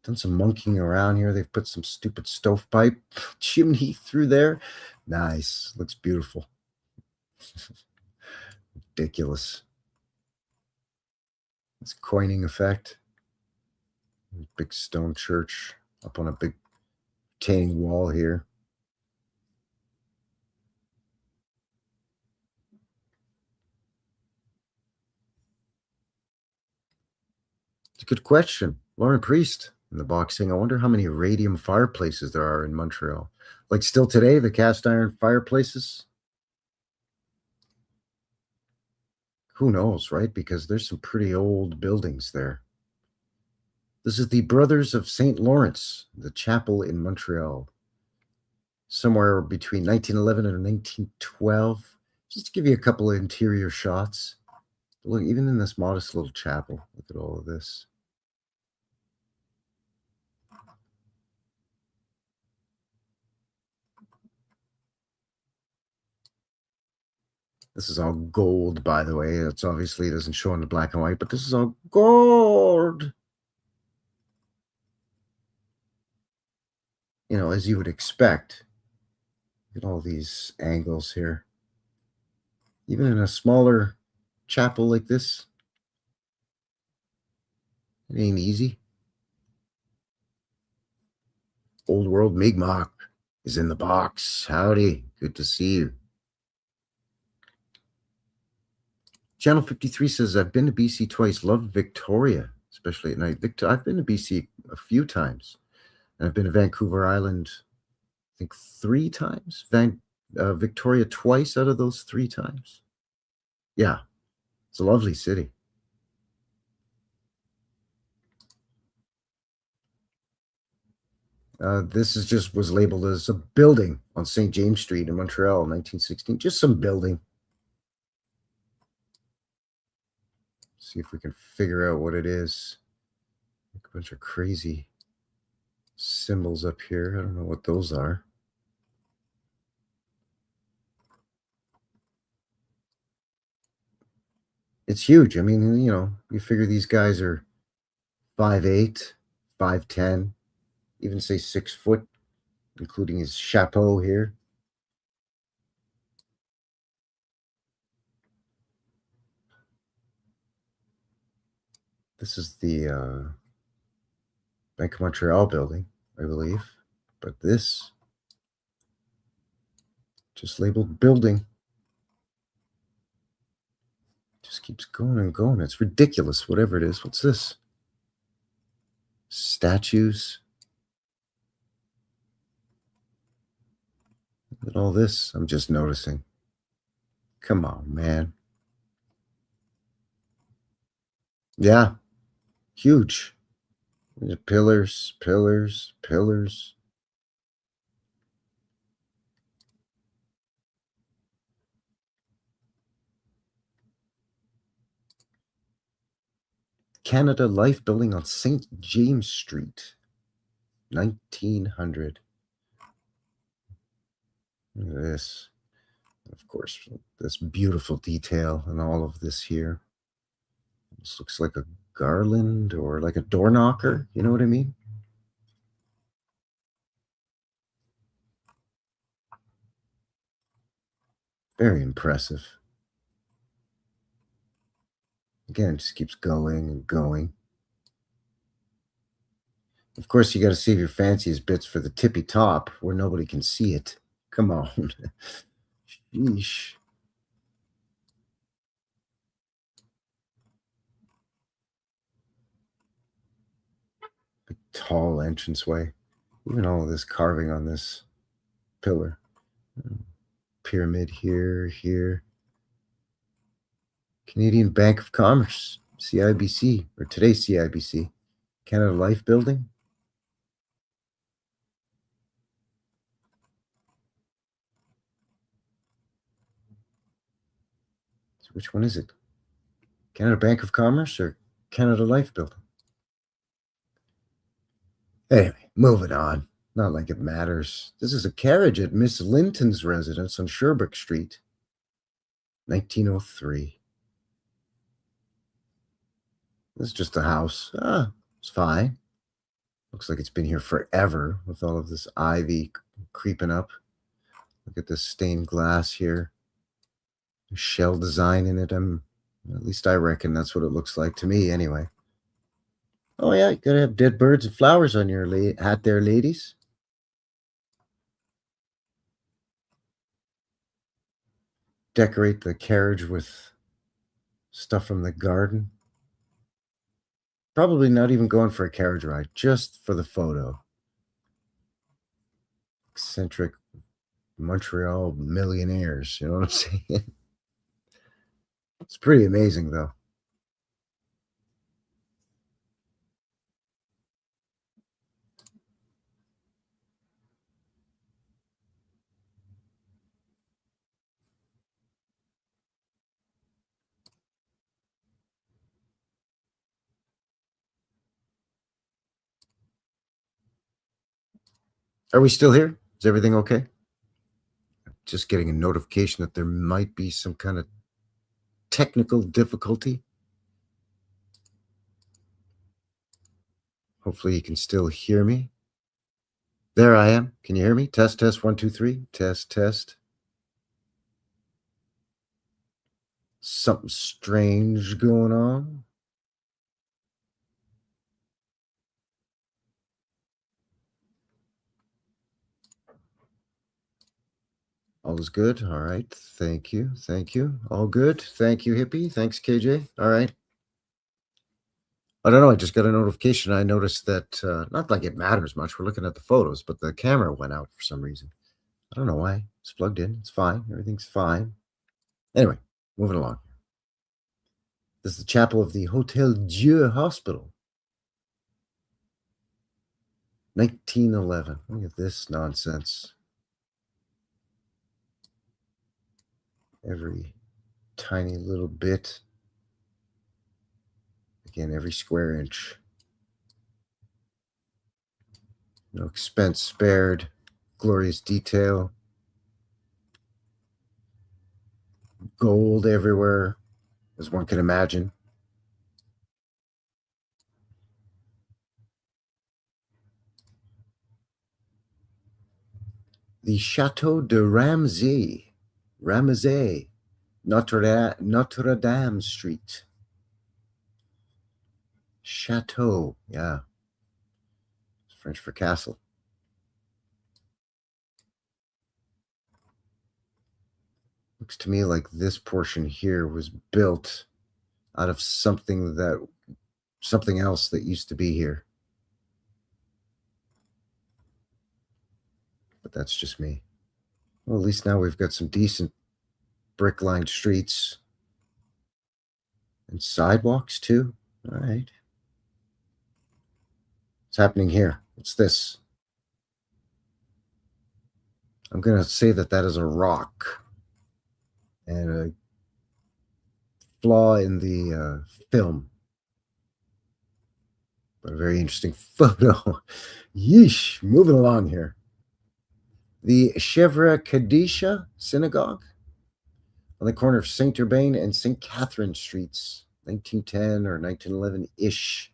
Done some monkeying around here. They've put some stupid stovepipe chimney through there. Nice. Looks beautiful. Ridiculous. This coining effect. Big stone church up on a big retaining wall here. It's a good question. Lauren Priest in the boxing. I wonder how many radium fireplaces there are in Montreal. Like still today, the cast iron fireplaces? Who knows, right? Because there's some pretty old buildings there. This is the Brothers of St. Lawrence, the chapel in Montreal. Somewhere between 1911 and 1912. Just to give you a couple of interior shots. Look, even in this modest little chapel, look at all of this. This is all gold, by the way. It's obviously doesn't show in the black and white, but this is all gold. You know, as you would expect. Look at all these angles here. Even in a smaller chapel like this, it ain't easy. Old World Mi'kmaq is in the box. Howdy. Good to see you. Channel 53 says, I've been to BC twice. Love Victoria, especially at night. I've been to BC a few times. And I've been to Vancouver Island, I think 3 times. Victoria twice out of those 3 times. Yeah, it's a lovely city. This was labeled as a building on St. James Street in Montreal in 1916. Just some building. See if we can figure out what it is. A bunch of crazy symbols up here. I don't know what those are. It's huge. I mean, you figure these guys are 5'8", 5'10", even say 6 foot, including his chapeau here. This is the Bank of Montreal building, I believe. But this, just labeled building. Just keeps going and going. It's ridiculous, whatever it is. What's this? Statues. Look at all this. I'm just noticing. Come on, man. Yeah. Huge. Pillars, pillars, pillars. Canada Life building on St. James Street, 1900. Look at this. Of course, this beautiful detail and all of this here. This looks like a garland or like a door knocker. You know what I mean? Very impressive. Again, it just keeps going and going. Of course, you got to save your fanciest bits for the tippy top where nobody can see it. Come on. Sheesh. Big, tall entranceway. Even all of this carving on this pillar. Pyramid here, here. Canadian Bank of Commerce, CIBC, or today's CIBC. Canada Life building. So which one is it? Canada Bank of Commerce or Canada Life building? Anyway, moving on. Not like it matters. This is a carriage at Miss Linton's residence on Sherbrooke Street, 1903. This is just a house. It's fine. Looks like it's been here forever with all of this ivy creeping up. Look at this stained glass here. A shell design in it. At least I reckon that's what it looks like to me anyway. Oh yeah, you gotta have dead birds and flowers on your hat there, ladies. Decorate the carriage with stuff from the garden. Probably not even going for a carriage ride, just for the photo. Eccentric Montreal millionaires, you know what I'm saying? It's pretty amazing, though. Are we still here? Is everything okay? Just getting a notification that there might be some kind of technical difficulty. Hopefully you can still hear me. There I am. Can you hear me? Test, test, 1, 2, 3. Test, test. Something strange going on. All is good. All right. Thank you. Thank you. All good. Thank you, Hippie. Thanks, KJ. All right. I don't know. I just got a notification. I noticed that, not like it matters much. We're looking at the photos, but the camera went out for some reason. I don't know why. It's plugged in. It's fine. Everything's fine. Anyway, moving along. This is the chapel of the Hotel Dieu Hospital. 1911. Look at this nonsense. Every tiny little bit. Again, every square inch. No expense spared. Glorious detail. Gold everywhere, as one can imagine. The Chateau de Ramsay, Notre Dame Street. Chateau, yeah. It's French for castle. Looks to me like this portion here was built out of something else that used to be here. But that's just me. Well, at least now we've got some decent brick-lined streets and sidewalks too. All right. What's happening here? What's this? I'm going to say that is a rock and a flaw in the film. But a very interesting photo. Yeesh, moving along here. The Chevre Kadisha Synagogue on the corner of St. Urbain and St. Catherine Streets, 1910 or 1911-ish.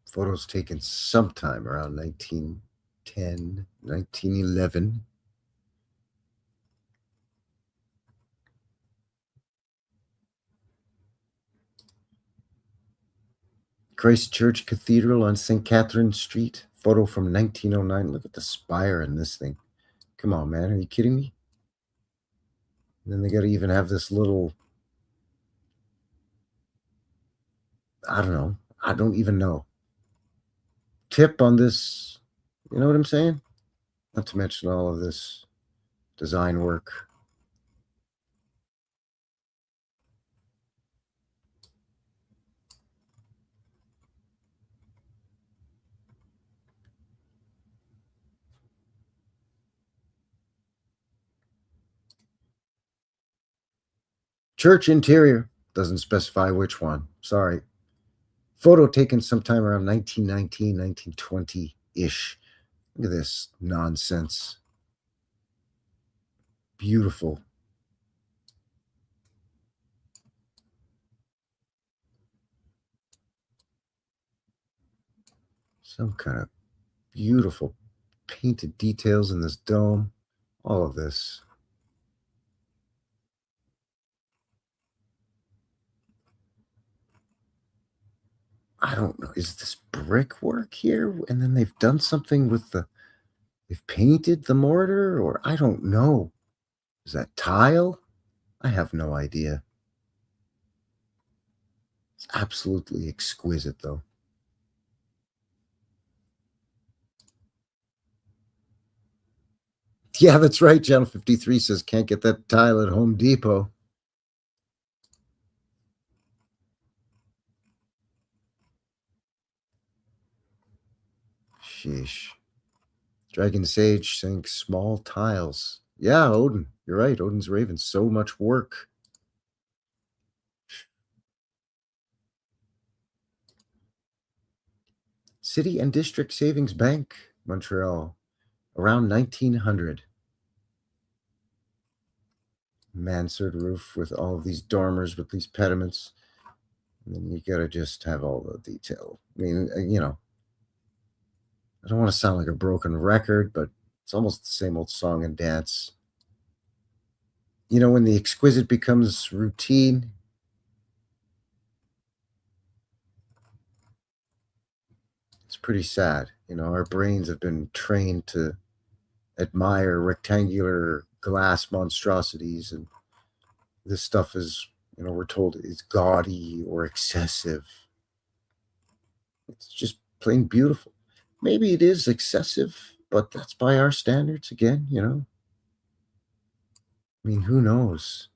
Photos taken sometime around 1910, 1911. Christ Church Cathedral on St. Catherine Street. Photo from 1909. Look at the spire in this thing. Come on, man. Are you kidding me? And then they got to even have this little, I don't know. I don't even know. Tip on this. You know what I'm saying? Not to mention all of this design work. Church interior. Doesn't specify which one. Sorry. Photo taken sometime around 1919, 1920-ish. Look at this nonsense. Beautiful. Some kind of beautiful painted details in this dome. All of this. I don't know. Is this brickwork here? And then they've done something with they've painted the mortar, or I don't know. Is that tile? I have no idea. It's absolutely exquisite, though. Yeah, that's right. Channel 53 says can't get that tile at Home Depot. Sheesh. Dragon Sage saying small tiles. Yeah, Odin. You're right. Odin's Raven. So much work. City and District Savings Bank, Montreal, around 1900. Mansard roof with all of these dormers with these pediments. And then you got to just have all the detail. I mean, you know, I don't want to sound like a broken record, but it's almost the same old song and dance. You know, when the exquisite becomes routine, it's pretty sad. You know, our brains have been trained to admire rectangular glass monstrosities, and this stuff is, you know, we're told is gaudy or excessive. It's just plain beautiful. Maybe it is excessive, but that's by our standards again, you know. I mean, who knows?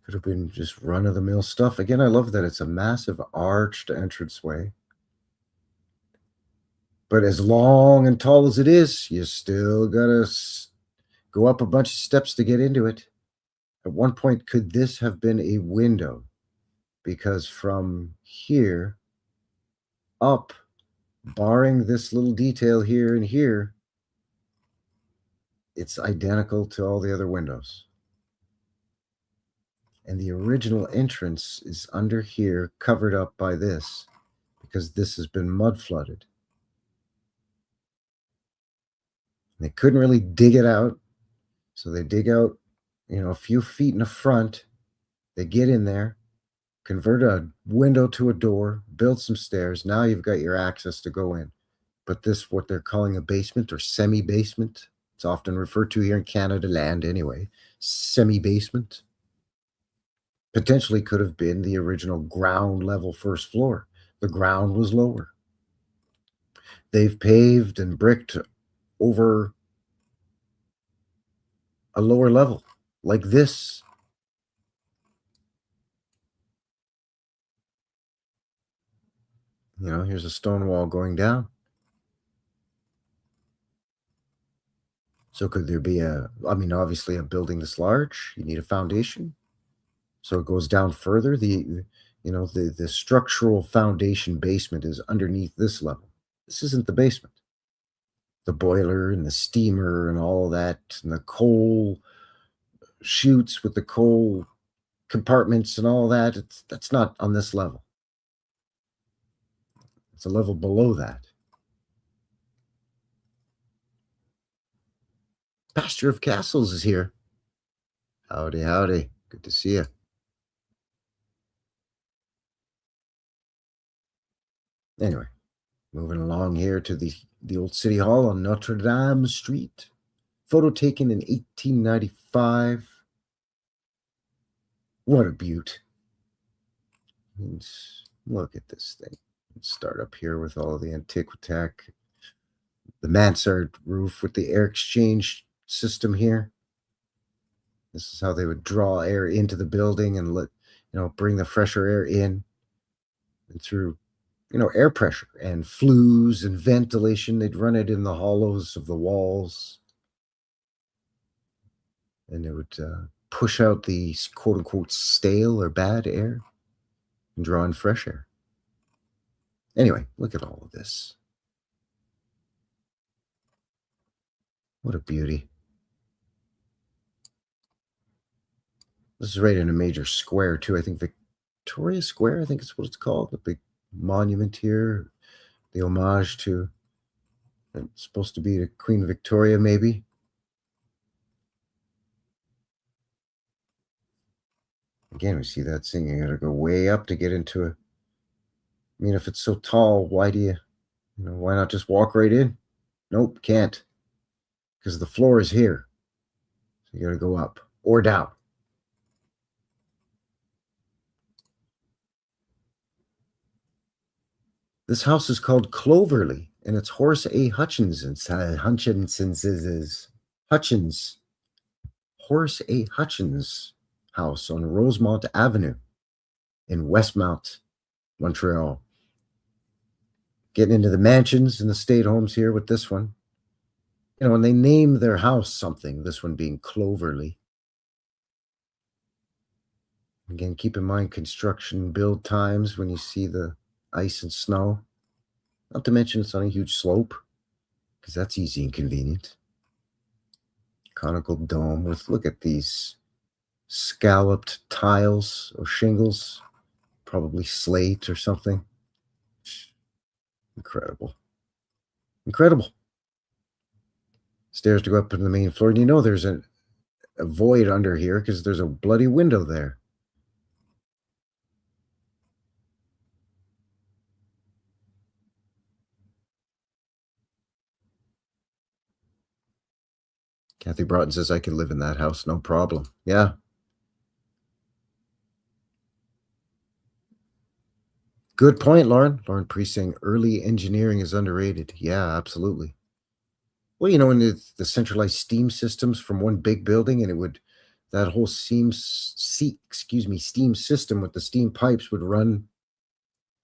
Could have been just run-of-the-mill stuff. Again, I love that it's a massive arched entranceway. But as long and tall as it is, you still gotta go up a bunch of steps to get into it. At one point, could this have been a window? Because from here up, barring this little detail here and here, it's identical to all the other windows. And the original entrance is under here, covered up by this, because this has been mud flooded. They couldn't really dig it out, so they dig out, a few feet in the front. They get in there, convert a window to a door, build some stairs. Now you've got your access to go in. But this, what they're calling a basement or semi-basement, it's often referred to here in Canada land anyway, semi-basement, potentially could have been the original ground level first floor. The ground was lower. They've paved and bricked over a lower level like this. Here's a stone wall going down. So could there be obviously a building this large, you need a foundation. So it goes down further. The structural foundation basement is underneath this level. This isn't the basement. The boiler and the steamer and all that, and the coal chutes with the coal compartments and all that, that's not on this level. It's a level below that. Pastor of Castles is here. Howdy, howdy. Good to see you. Anyway, moving along here to the old City Hall on Notre Dame Street. Photo taken in 1895. What a beaut. Look at this thing. Let's start up here with all the antiquitac. The mansard roof with the air exchange system here. This is how they would draw air into the building and bring the fresher air in and through, air pressure and flues and ventilation. They'd run it in the hollows of the walls, and it would push out the quote unquote stale or bad air and draw in fresh air. Anyway, look at all of this. What a beauty. This is right in a major square, too. I think Victoria Square, I think is what it's called. The big monument here. The homage to, it's supposed to be to Queen Victoria, maybe. Again, we see that thing. You got to go way up to get into it. If it's so tall, why do why not just walk right in? Nope, can't. Because the floor is here. So you got to go up or down. This house is called Cloverly, and it's Horace A. Hutchinson's Horace A. Hutchins house on Rosemont Avenue in Westmount, Montreal. Getting into the mansions and the state homes here with this one. And they name their house something, this one being Cloverly. Again, keep in mind construction build times when you see the ice and snow. Not to mention it's on a huge slope, because that's easy and convenient. Conical dome with, look at these scalloped tiles or shingles, probably slate or something. Incredible. Incredible. Stairs to go up to the main floor. And there's a void under here because there's a bloody window there. Kathy Broughton says, I could live in that house, no problem. Yeah. Good point, Lauren. Lauren Priest saying early engineering is underrated. Yeah, absolutely. Well, in the centralized steam systems from one big building, and it would that whole steam system with the steam pipes would run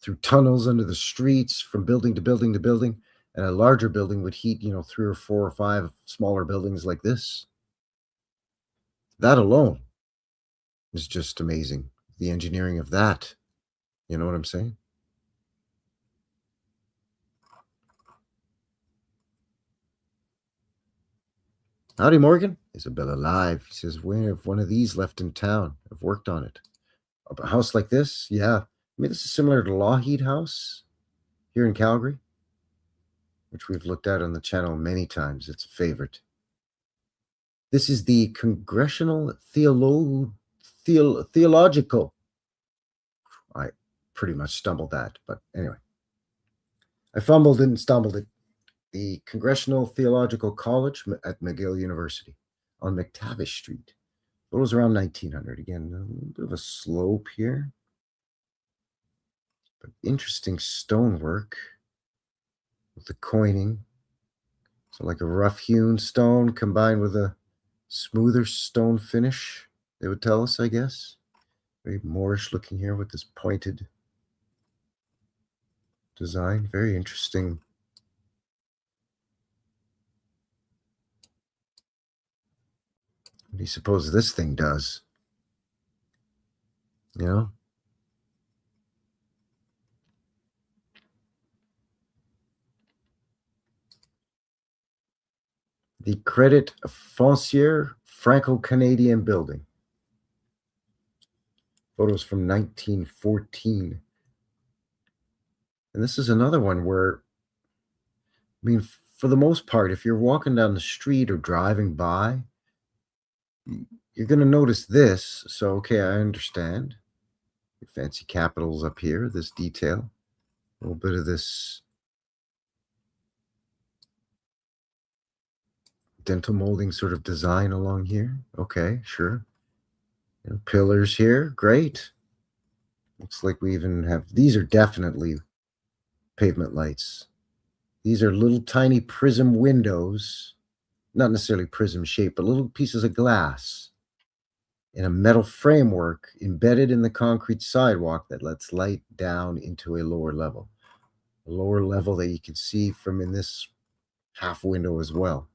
through tunnels under the streets from building to building to building, and a larger building would heat, 3 or 4 or 5 smaller buildings like this. That alone is just amazing. The engineering of that, you know what I'm saying? Howdy, Morgan. Isabella live. He says, we have one of these left in town. I've worked on it. A house like this? Yeah. I mean, this is similar to Lougheed House here in Calgary, which we've looked at on the channel many times. It's a favorite. This is the Congressional Theological. I pretty much stumbled that, but anyway. I fumbled and stumbled it. The Congressional Theological College at McGill University on McTavish Street. It was around 1900. Again, a little bit of a slope here. But interesting stonework with the coining. So like a rough-hewn stone combined with a smoother stone finish, they would tell us, I guess. Very Moorish looking here with this pointed design. Very interesting. What do you suppose this thing does? You know? The Credit Foncier Franco-Canadian building. Photos from 1914. And this is another one where, I mean, for the most part, if you're walking down the street or driving by, you're going to notice this. So, okay, I understand. Fancy capitals up here, this detail. A little bit of this dental molding sort of design along here. Okay, sure. Pillars here, great. Looks like we even have, these are definitely pavement lights. These are little tiny prism windows, not necessarily prism shape, but little pieces of glass in a metal framework embedded in the concrete sidewalk that lets light down into a lower level. A lower level that you can see from in this half window as well.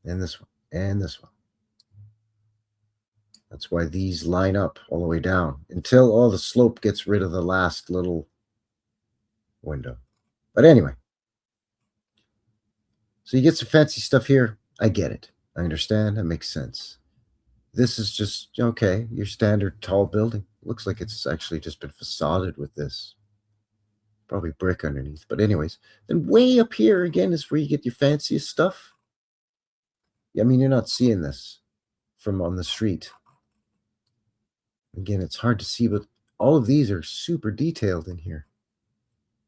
And this one, and this one. That's why these line up all the way down until all the slope gets rid of the last little window. But anyway, so you get some fancy stuff here. I get it. I understand. That makes sense. This is just, okay, your standard tall building. Looks like it's actually just been facaded with this. Probably brick underneath. But anyways, then way up here again is where you get your fanciest stuff. I mean, you're not seeing this from on the street. Again, it's hard to see, but all of these are super detailed in here.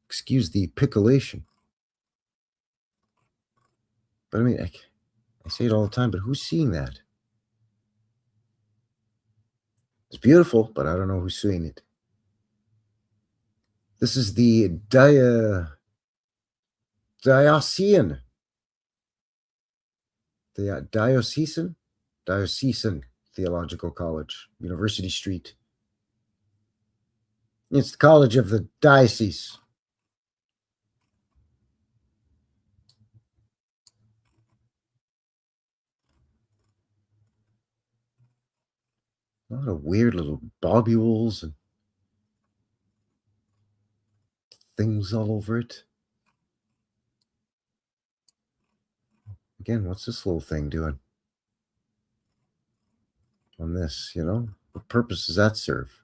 Excuse the pixelation. But I mean, I say it all the time, but who's seeing that? It's beautiful, but I don't know who's seeing it. This is the Diocesan Theological College, University Street. It's the College of the Diocese. A lot of weird little bobules and things all over it. Again, what's this little thing doing on this, What purpose does that serve?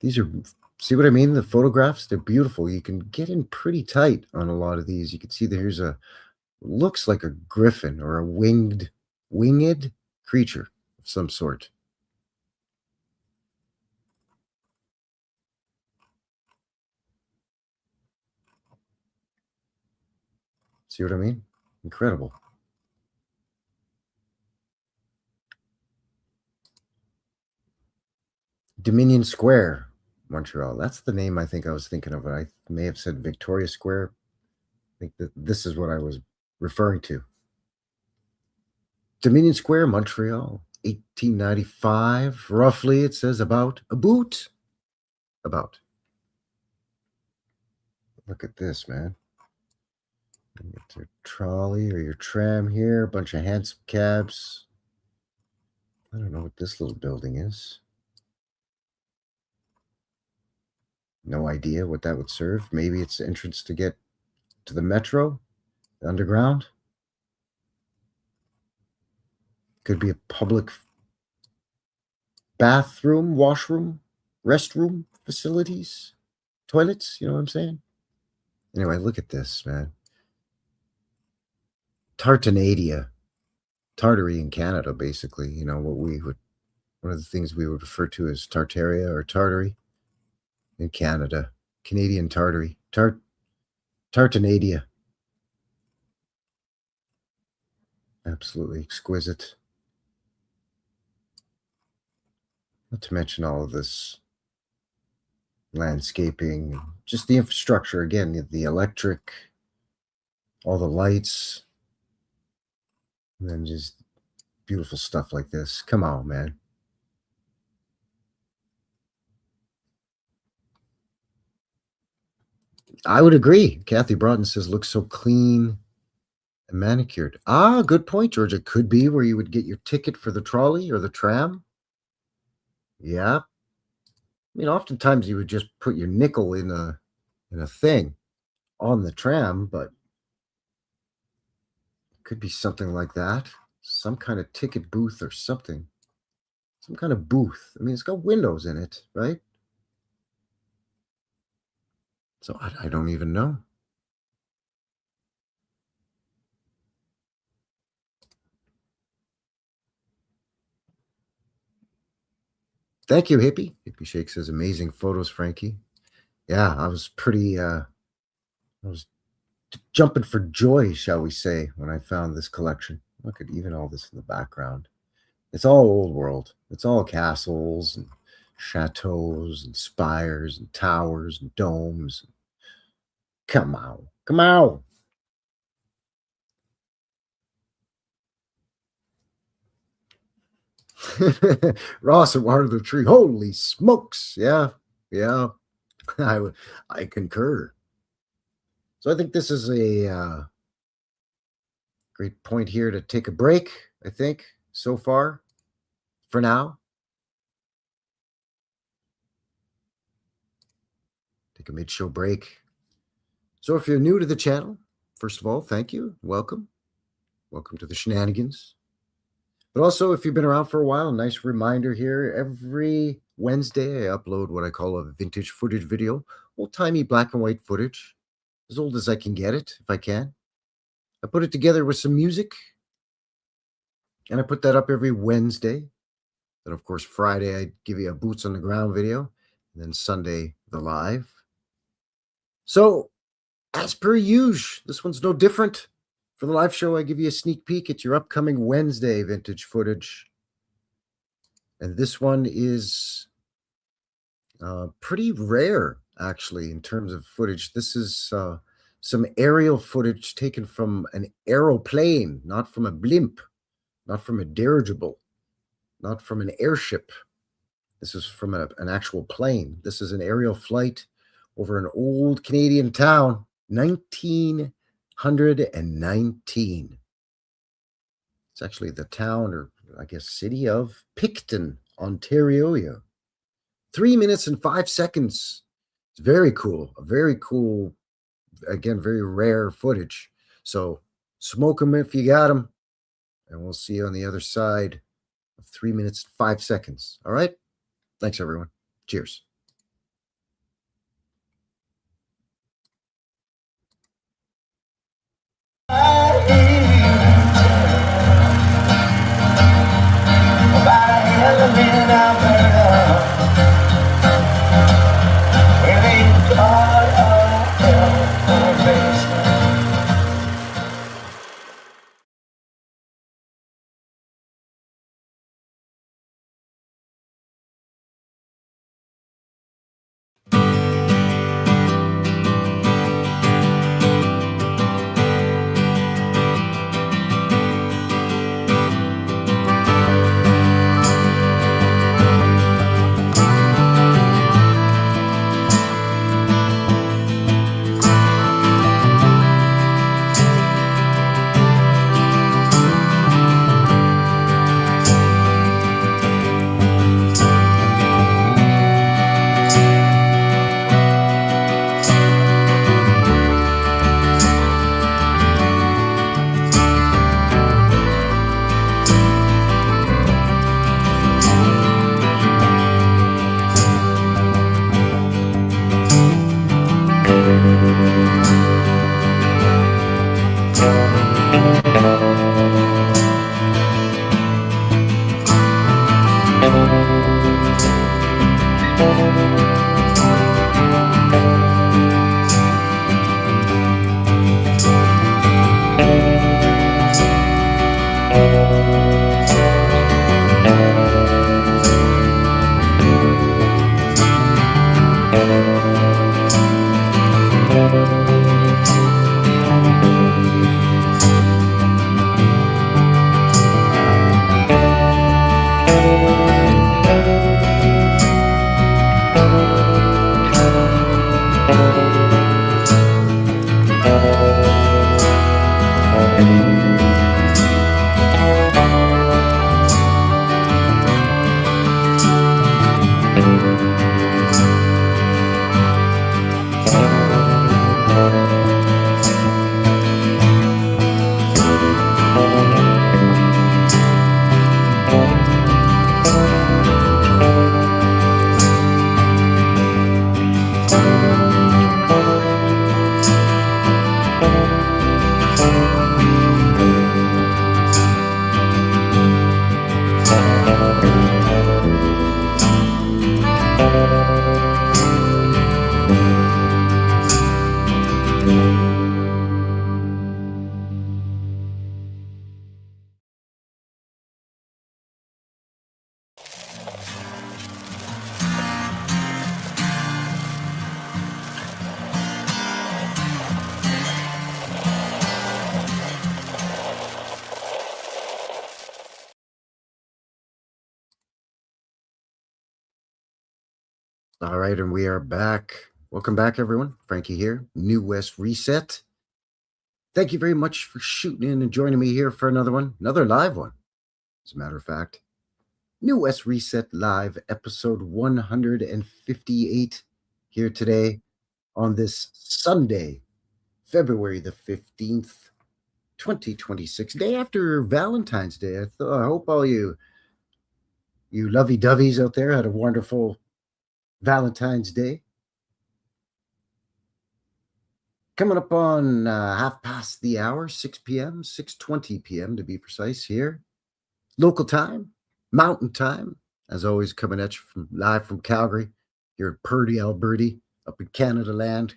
These are, see what I mean? The photographs, they're beautiful. You can get in pretty tight on a lot of these. You can see there's looks like a griffin or a winged creature of some sort. See what I mean? Incredible. Dominion Square, Montreal. That's the name I think I was thinking of. I may have said Victoria Square. I think that this is what I was referring to. Dominion Square, Montreal, 1895. Roughly, it says about a boot. About. Look at this, man. You get your trolley or your tram here, a bunch of handsome cabs. I don't know what this little building is. No idea what that would serve. Maybe it's the entrance to get to the metro, the underground. Could be a public bathroom, washroom, restroom facilities, toilets. You know what I'm saying? Anyway, look at this, man. Tartanadia, Tartary in Canada, basically. You know, one of the things we would refer to as Tartaria or Tartary in Canada. Canadian Tartary. Tartanadia. Absolutely exquisite. Not to mention all of this landscaping, just the infrastructure, again, the electric, all the lights, and then just beautiful stuff like this. Come on, man. I would agree. Kathy Broughton says, looks so clean and manicured. Ah, good point, George. It could be where you would get your ticket for the trolley or the tram. Yeah. I mean, oftentimes you would just put your nickel in a thing on the tram, but it could be something like that. Some kind of ticket booth or something. Some kind of booth. I mean, it's got windows in it, right? So I don't even know. Thank you, Hippie. Hippie Shake says, amazing photos, Frankie. Yeah, I was jumping for joy, shall we say, when I found this collection. Look at even all this in the background. It's all old world. It's all castles and chateaus and spires and towers and domes. Come on. Come on. Ross and Water the Tree. Holy smokes. Yeah. Yeah. I concur. So I think this is a great point here to take a break, I think, so far, for now. Take a mid-show break. So if you're new to the channel, first of all, thank you. Welcome. Welcome to the shenanigans. But also, if you've been around for a while, a nice reminder here. Every Wednesday, I upload what I call a vintage footage video. Old-timey black and white footage. As old as I can get it, if I can. I put it together with some music. And I put that up every Wednesday. Then, of course, Friday, I give you a boots on the ground video. And then Sunday, the live. So, as per usual, this one's no different. For the live show, I give you a sneak peek at your upcoming Wednesday vintage footage. And this one is pretty rare, actually, in terms of footage. This is some aerial footage taken from an aeroplane, not from a blimp, not from a dirigible, not from an airship. This is from an actual plane. This is an aerial flight over an old Canadian town, 1919. It's actually the town, or I guess city, of Picton, Ontario. 3 minutes and 5 seconds. It's very cool. A very cool, again, very rare footage. So smoke them if you got them. And we'll see you on the other side of 3 minutes and 5 seconds. All right? Thanks, everyone. Cheers. All right, and we are back. Welcome back, everyone. Frankie here, New West Reset. Thank you very much for shooting in and joining me here for another one, another live one. As a matter of fact, New West Reset Live, episode 158, here today on this Sunday, February the 15th, 2026, day after Valentine's Day. I hope all you lovey-doveys out there had a wonderful Valentine's Day. Coming up on half past the hour, 6 p.m., 6:20 p.m. to be precise here. Local time, mountain time, as always, coming at you live from Calgary, here in Purdy, Alberta, up in Canada land,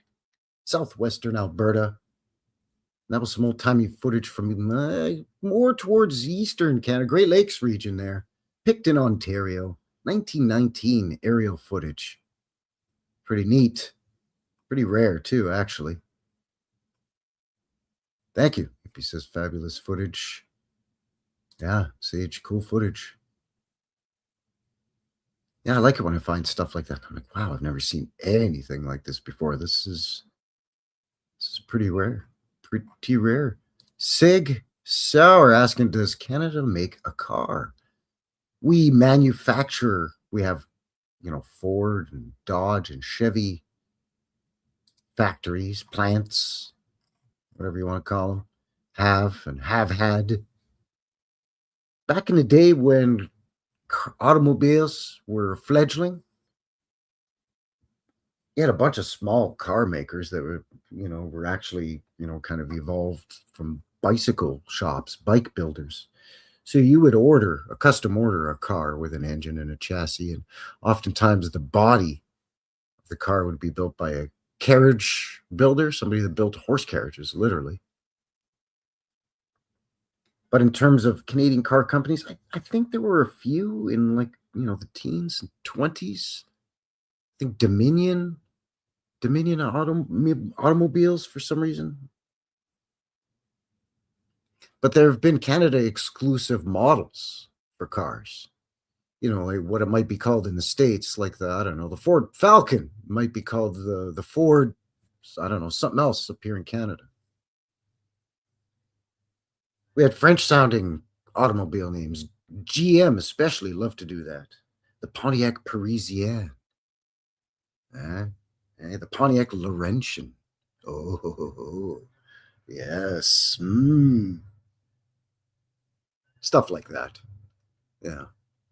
southwestern Alberta. That was some old-timey footage from more towards eastern Canada, Great Lakes region there. Picton, Ontario, 1919 aerial footage. Pretty neat. Pretty rare, too, actually. Thank you. He says fabulous footage. Yeah, Sage, cool footage. Yeah, I like it when I find stuff like that. I'm like, wow, I've never seen anything like this before. This is pretty rare. Pretty rare. Sig Sauer asking, does Canada make a car? We manufacture, we have, Ford and Dodge and Chevy factories, plants, whatever you want to call them, have and have had. Back in the day when automobiles were fledgling, you had a bunch of small car makers that were actually, kind of evolved from bicycle shops, bike builders. So you would custom order a car with an engine and a chassis, and oftentimes the body of the car would be built by a carriage builder, somebody that built horse carriages, literally. But in terms of Canadian car companies, I think there were a few in the teens and 20s. I think Dominion automobiles for some reason. But there have been Canada exclusive models for cars. Like what it might be called in the States, like the Ford Falcon might be called the Ford, something else up here in Canada. We had French-sounding automobile names. GM especially loved to do that. The Pontiac Parisienne. The Pontiac Laurentian. Oh, yes. Stuff like that. Yeah.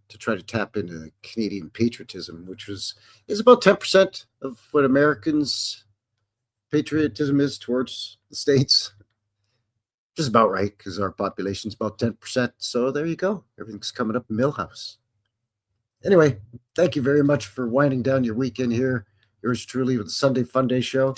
To try to tap into Canadian patriotism, which is about 10% of what Americans' patriotism is towards the States. which is about right because our population's about 10%. So there you go. Everything's coming up in Millhouse. Anyway, thank you very much for winding down your weekend here. Yours truly with the Sunday Fun Day Show.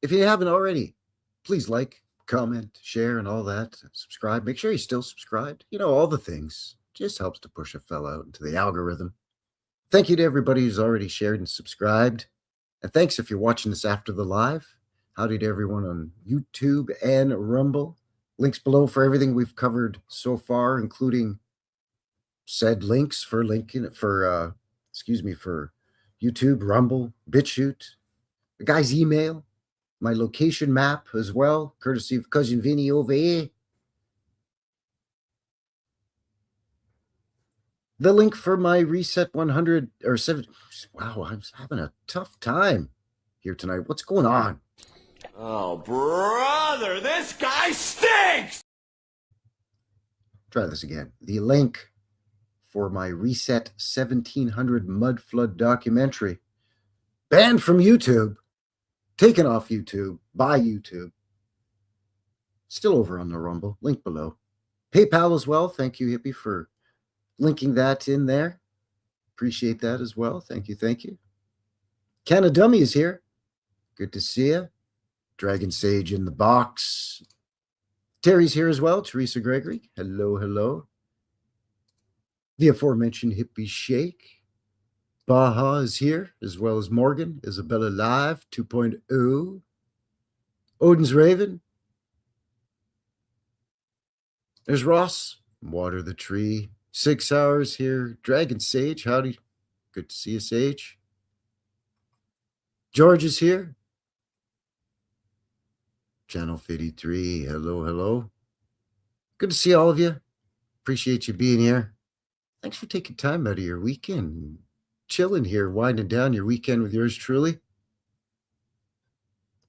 If you haven't already, please like, comment, share, and all that. Subscribe. Make sure you're still subscribed. You know, all the things. Just helps to push a fella out into the algorithm. Thank you to everybody who's already shared and subscribed. And thanks if you're watching this after the live. Howdy to everyone on YouTube and Rumble. Links below for everything we've covered so far, including said links for YouTube, Rumble, BitChute, the guy's email, my location map as well, courtesy of Cousin Vinny over here. The link for my Reset 100 or 7. Wow, I'm having a tough time here tonight. What's going on? Oh, brother, this guy stinks! Try this again. The link for my Reset 1700 mudflood documentary, banned from YouTube, taken off YouTube by YouTube. Still over on the Rumble. Link below. PayPal as well. Thank you, Hippie, for linking that in there. Appreciate that as well. Thank you. Thank you. Canna Dummy is here. Good to see you. Dragon Sage in the box. Terry's here as well. Teresa Gregory. Hello, hello. The aforementioned Hippie Shake. Baja is here, as well as Morgan. Isabella Live 2.0. Odin's Raven. There's Ross. Water the Tree. 6 hours here. Dragon Sage. Howdy. Good to see you, Sage. George is here. Channel 53. Hello, hello. Good to see all of you. Appreciate you being here. Thanks for taking time out of your weekend. Chilling here, winding down your weekend with yours truly.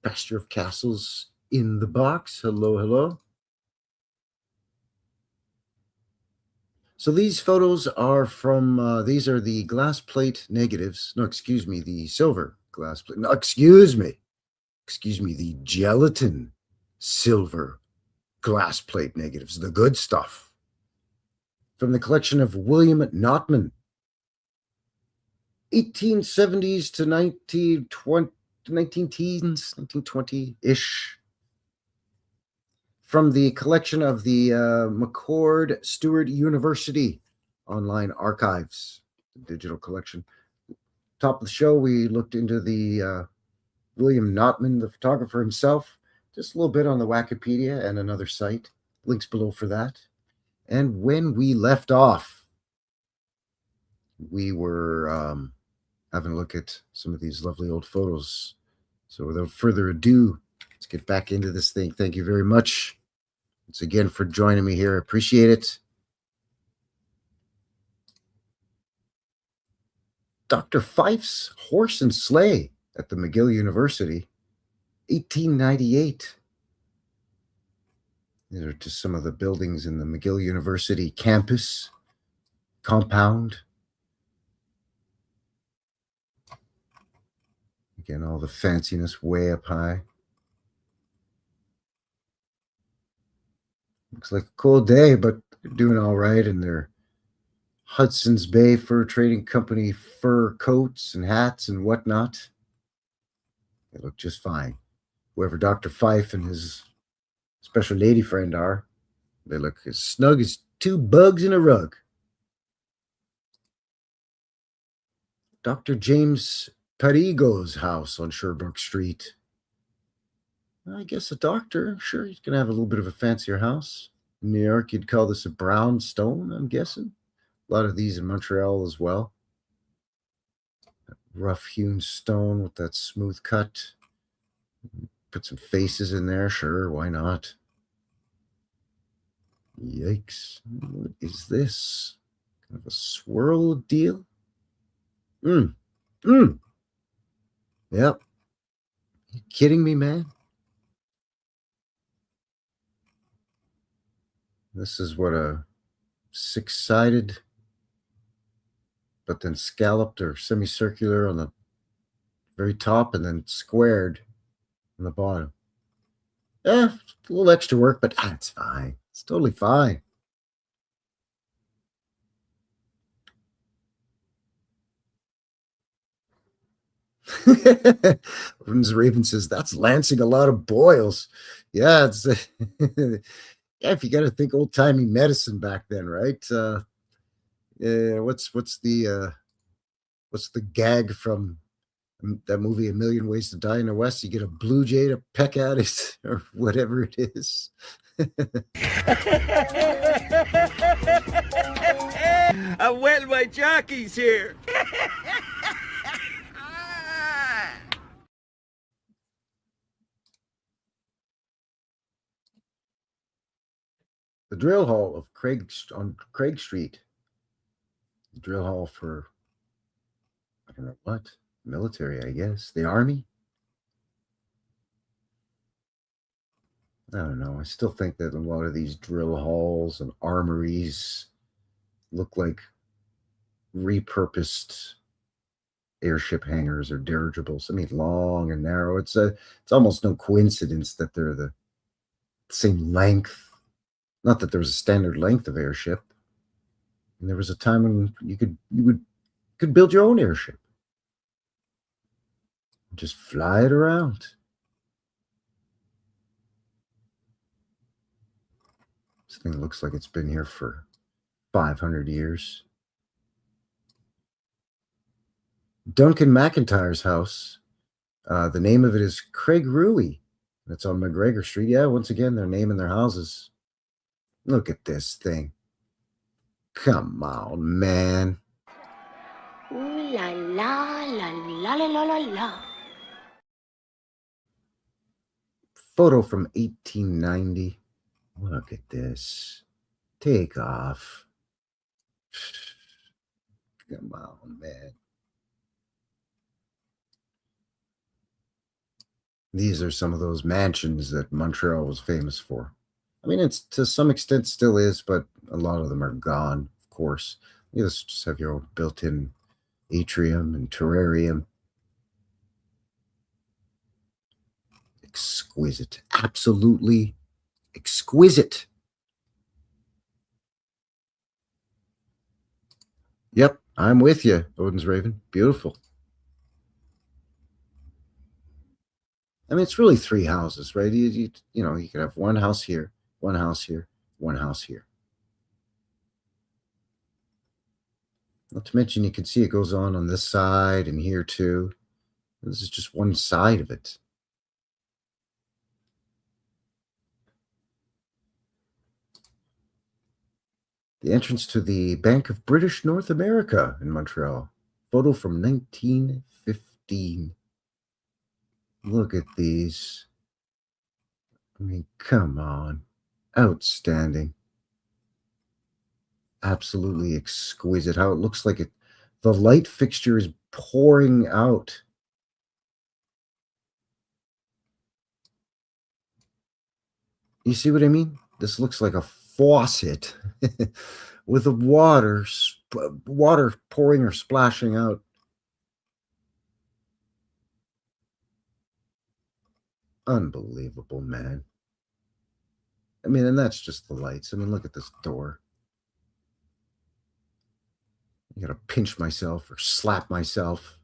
Pastor of Castles in the box. Hello, hello. So these photos are from, these are the glass plate negatives. No, excuse me, the silver glass plate. No, excuse me, the gelatin silver glass plate negatives, the good stuff. From the collection of William Notman, 1870s to 1920-ish. From the collection of the McCord Stewart University online archives, the digital collection. Top of the show, we looked into the William Notman, the photographer himself, just a little bit on the Wikipedia and another site. Links below for that. And when we left off, we were having a look at some of these lovely old photos. So without further ado, let's get back into this thing. Thank you very much once again for joining me here. I appreciate it. Dr. Fife's Horse and Sleigh at the McGill University, 1898. These are just some of the buildings in the McGill University campus compound. Again, all the fanciness way up high. Looks like a cold day, but they're doing all right in their Hudson's Bay Fur Trading Company fur coats and hats and whatnot. They look just fine. Whoever Dr. Fife and his special lady friend are, they look as snug as two bugs in a rug. Dr. James Perigo's house on Sherbrooke Street. I guess a doctor, sure, he's going to have a little bit of a fancier house. In New York, you'd call this a brown stone, I'm guessing. A lot of these in Montreal as well. That rough-hewn stone with that smooth cut. Put some faces in there, sure, why not? Yikes. What is this? Kind of a swirl deal? Yep. You kidding me, man? This is what a six-sided, but then scalloped or semicircular on the very top and then squared on the bottom. Yeah, a little extra work, but it's fine. It's totally fine. Raven says, that's lancing a lot of boils. Yeah, it's yeah, if you got to think old-timey medicine back then, right? Yeah, what's the gag from that movie, A Million Ways to Die in the West? You get a blue jay to peck at it or whatever it is. I wet my jockeys here. The drill hall of on Craig Street. The drill hall for, I don't know what, military, I guess. The army? I don't know. I still think that a lot of these drill halls and armories look like repurposed airship hangars or dirigibles. I mean, long and narrow. It's almost no coincidence that they're the same length. Not that there was a standard length of airship. And there was a time when you could build your own airship. Just fly it around. This thing looks like it's been here for 500 years. Duncan McIntyre's house. The name of it is Craig Ruey. It's on McGregor Street. Yeah, once again, they're naming their houses. Look at this thing. Come on, man. Ooh la la la la la la la la. Photo from 1890. Look at this. Take off. Come on, man. These are some of those mansions that Montreal was famous for. I mean, it's to some extent still is, but a lot of them are gone, of course. You just have your own built-in atrium and terrarium. Exquisite. Absolutely exquisite. Yep, I'm with you, Odin's Raven. Beautiful. I mean, it's really three houses, right? You know, you could have one house here, one house here, one house here. Not to mention, you can see it goes on this side and here too. This is just one side of it. The entrance to the Bank of British North America in Montreal. Photo from 1915. Look at these. I mean, come on. Outstanding. Absolutely exquisite. How it looks like the light fixture is pouring out. You see what I mean? This looks like a faucet with the water pouring or splashing out. Unbelievable, man. I mean, and that's just the lights. I mean, look at this door. I gotta pinch myself or slap myself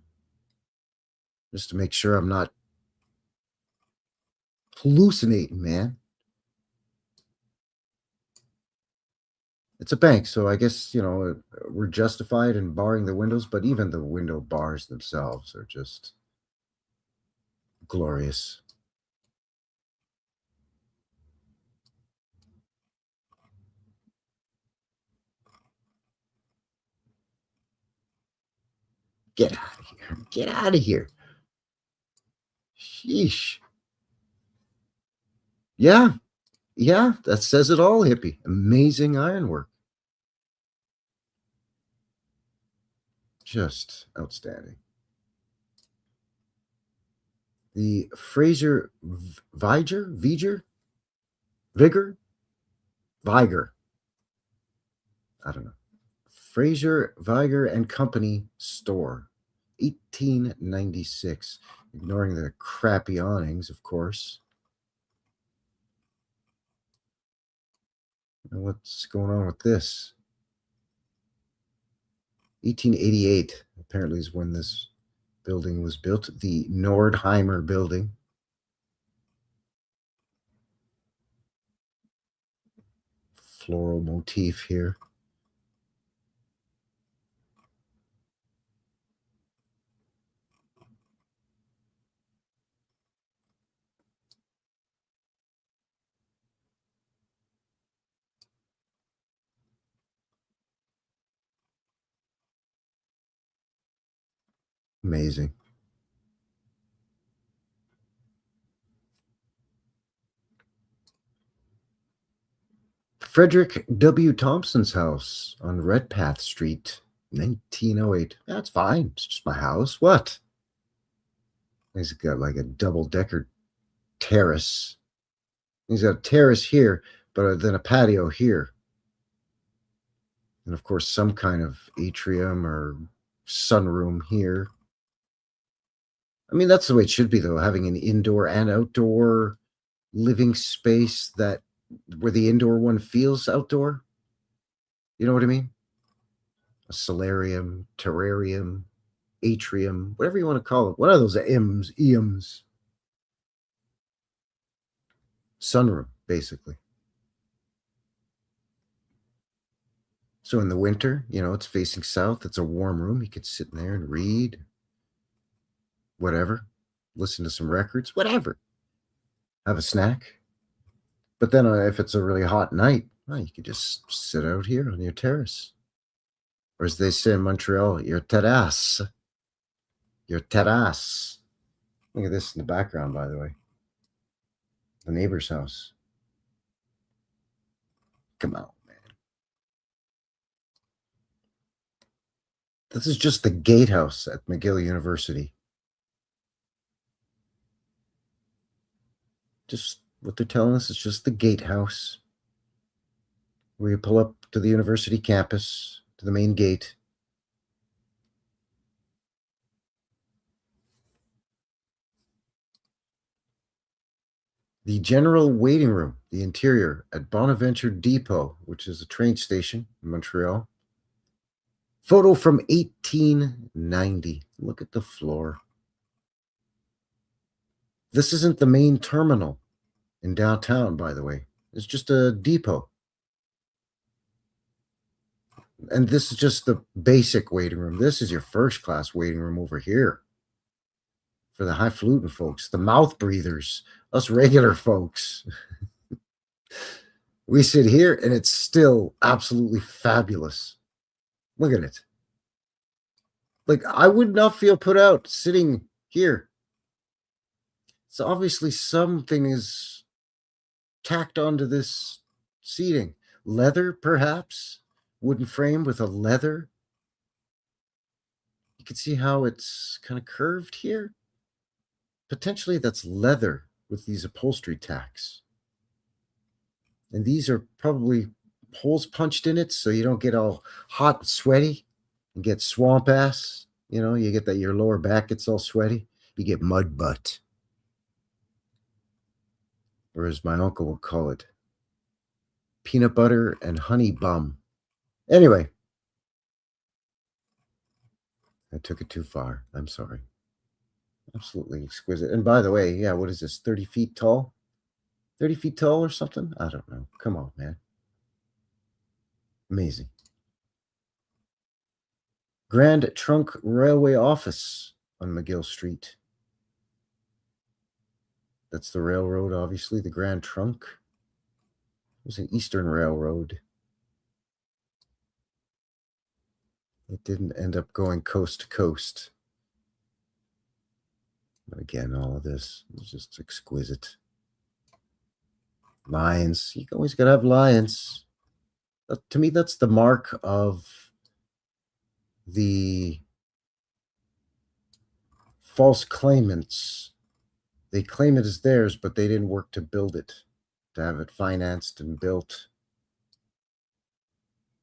just to make sure I'm not hallucinating, man. It's a bank, so I guess, you know, we're justified in barring the windows, but even the window bars themselves are just glorious. Get out of here. Get out of here. Sheesh. Yeah. Yeah, that says it all, hippie. Amazing ironwork. Just outstanding. The Fraser Vigor? I don't know. Fraser, Viger and Company store, 1896. Ignoring the crappy awnings, of course. And what's going on with this? 1888 apparently is when this building was built, the Nordheimer building. Floral motif here. Amazing. Frederick W. Thompson's house on Redpath Street, 1908. That's fine. It's just my house. What? He's got like a double-decker terrace. He's got a terrace here, but then a patio here. And of course, some kind of atrium or sunroom here. I mean, that's the way it should be, though, having an indoor and outdoor living space that where the indoor one feels outdoor. You know what I mean? A solarium, terrarium, atrium, whatever you want to call it. What are those eums? Sunroom, basically. So in the winter, it's facing south. It's a warm room. You could sit in there and read, whatever, listen to some records, whatever. Have a snack. But then if it's a really hot night, well, you could just sit out here on your terrace. Or as they say in Montreal, your terrasse. Your terrasse. Look at this in the background, by the way. The neighbor's house. Come on, man. This is just the gatehouse at McGill University. Just what they're telling us is just the gatehouse where you pull up to the university campus, to the main gate. The general waiting room, the interior at Bonaventure Depot, which is a train station in Montreal. Photo from 1890. Look at the floor. This isn't the main terminal in downtown, by the way. It's just a depot. And this is just the basic waiting room. This is your first class waiting room over here. For the highfalutin folks, the mouth breathers, us regular folks. We sit here and it's still absolutely fabulous. Look at it. Like, I would not feel put out sitting here. So obviously something is tacked onto this seating. Leather, perhaps. Wooden frame with a leather. You can see how it's kind of curved here. Potentially that's leather with these upholstery tacks. And these are probably holes punched in it so you don't get all hot and sweaty and get swamp ass. You get that your lower back gets all sweaty. You get mud butt. Or as my uncle would call it, peanut butter and honey bum. Anyway, I took it too far. I'm sorry. Absolutely exquisite. And by the way, yeah, what is this, 30 feet tall? 30 feet tall or something? I don't know. Come on, man. Amazing. Grand Trunk Railway Office on McGill Street. That's the railroad, obviously, the Grand Trunk. It was an Eastern Railroad. It didn't end up going coast to coast. But again, all of this is just exquisite. Lions. You always got to have lions. To me, that's the mark of the false claimants. They claim it as theirs, but they didn't work to build it, to have it financed and built.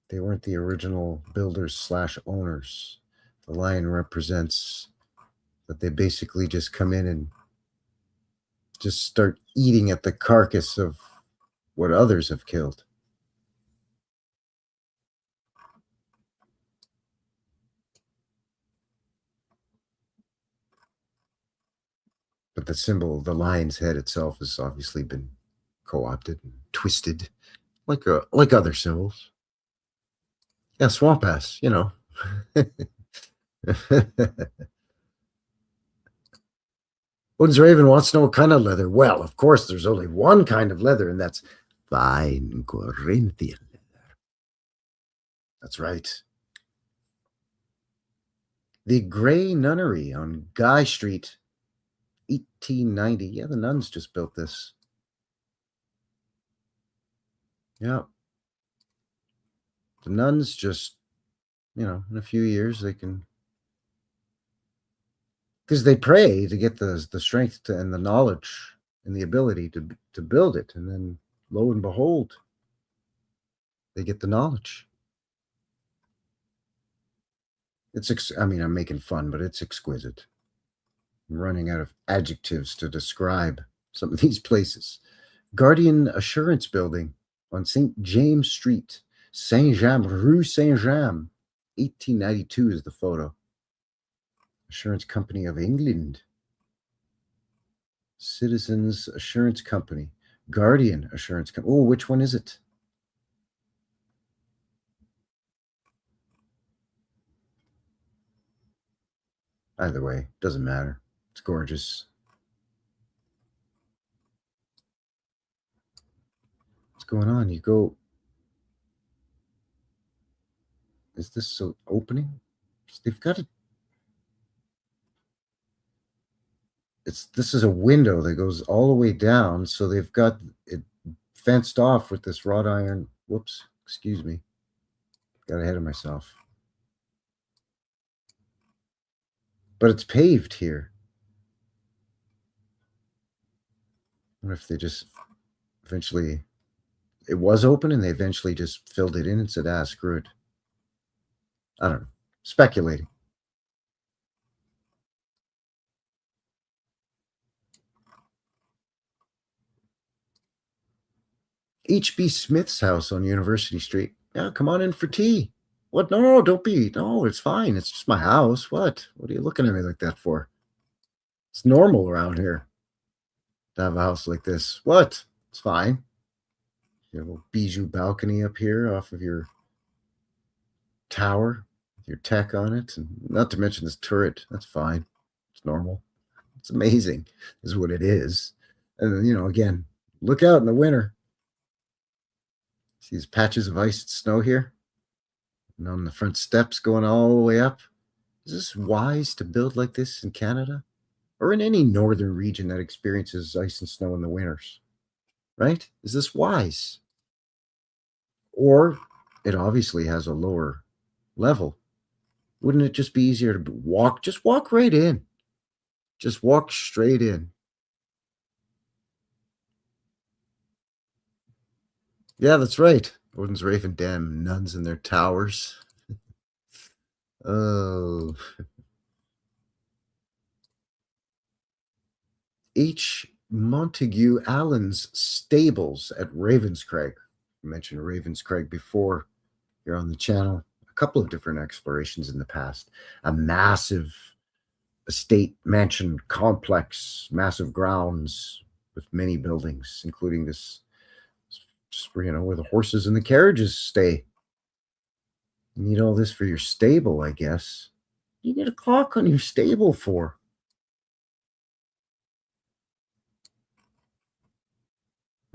They weren't the original builders / owners. The lion represents that they basically just come in and just start eating at the carcass of what others have killed. But the symbol, the lion's head itself, has obviously been co-opted and twisted like other symbols. Yeah, swamp ass, you know. Wooden's Raven wants to know what kind of leather. Well, of course, there's only one kind of leather, and that's fine Corinthian leather. That's right. The Grey Nunnery on Guy Street, 1890. Yeah, the nuns just built this. Yeah. The nuns just, in a few years, they can, because they pray to get the strength and the knowledge and the ability to build it. And then lo and behold, they get the knowledge. I'm making fun, but it's exquisite. I'm running out of adjectives to describe some of these places. Guardian Assurance Building on St. James Street, Rue Saint James, 1892 is the photo. Assurance Company of England. Citizens Assurance Company. Guardian Assurance Company. Oh, which one is it? Either way, doesn't matter. It's gorgeous. What's going on? You go. Is this so opening? They've got it. This is a window that goes all the way down, so they've got it fenced off with this wrought iron. Whoops, excuse me. Got ahead of myself. But it's paved here. I wonder if they just eventually, it was open and they eventually just filled it in and said, screw it. I don't know. Speculating. H.B. Smith's house on University Street. Yeah, come on in for tea. What? No, don't be. No, it's fine. It's just my house. What? What are you looking at me like that for? It's normal around here to have a house like this. What? It's fine. You have a bijou balcony up here off of your tower with your tech on it. And not to mention this turret. That's fine. It's normal. It's amazing, is what it is. And then, again, look out in the winter. See these patches of ice and snow here? And on the front steps going all the way up. Is this wise to build like this in Canada? Or in any northern region that experiences ice and snow in the winters? Right? Is this wise? Or it obviously has a lower level. Wouldn't it just be easier to walk? Just walk right in. Just walk straight in. Yeah, that's right. Odin's Raven, damn nuns in their towers. Oh. H. Montague Allen's Stables at Ravenscraig. I mentioned Ravenscraig before here on the channel. A couple of different explorations in the past. A massive estate mansion complex, massive grounds with many buildings, including this, just where the horses and the carriages stay. You need all this for your stable, I guess. You need a clock on your stable for.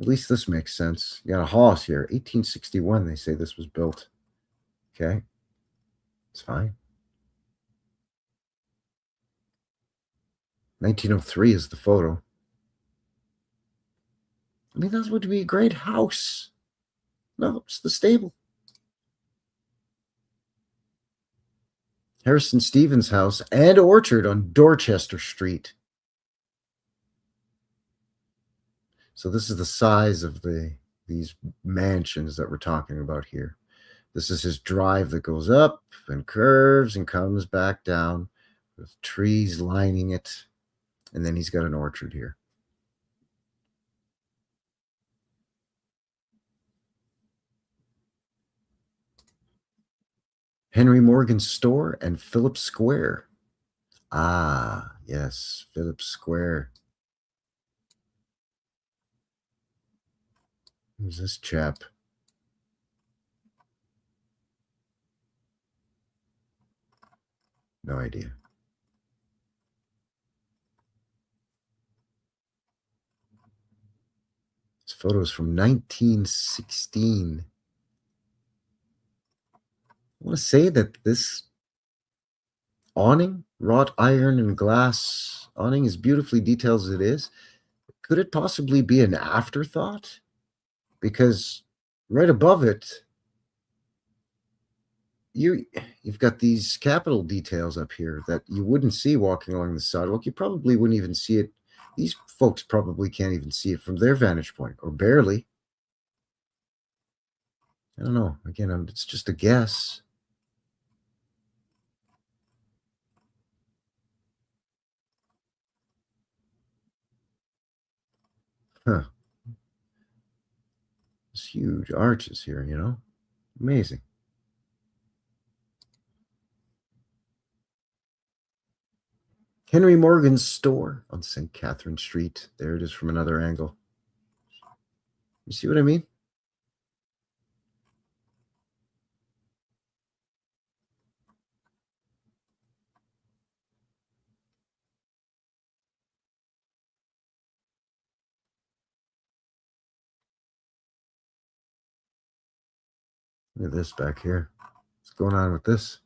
At least this makes sense. You got a house here. 1861, they say this was built. Okay. It's fine. 1903 is the photo. I mean, that would be a great house. No, it's the stable. Harrison Stevens' house and orchard on Dorchester Street. So this is the size of these mansions that we're talking about here. This is his drive that goes up and curves and comes back down with trees lining it. And then he's got an orchard here. Henry Morgan's store and Phillips Square. Ah, yes, Phillips Square. Who's this chap? No idea. This photo is from 1916. I want to say that this awning, wrought iron and glass awning, as beautifully detailed as it is, could it possibly be an afterthought? Because right above it, you've got these capital details up here that you wouldn't see walking along the sidewalk. You probably wouldn't even see it. These folks probably can't even see it from their vantage point, or barely. I don't know. Again, it's just a guess. Huh. There's huge arches here, you know? Amazing. Henry Morgan's store on St. Catherine Street. There it is from another angle. You see what I mean? Look at this back here. What's going on with this?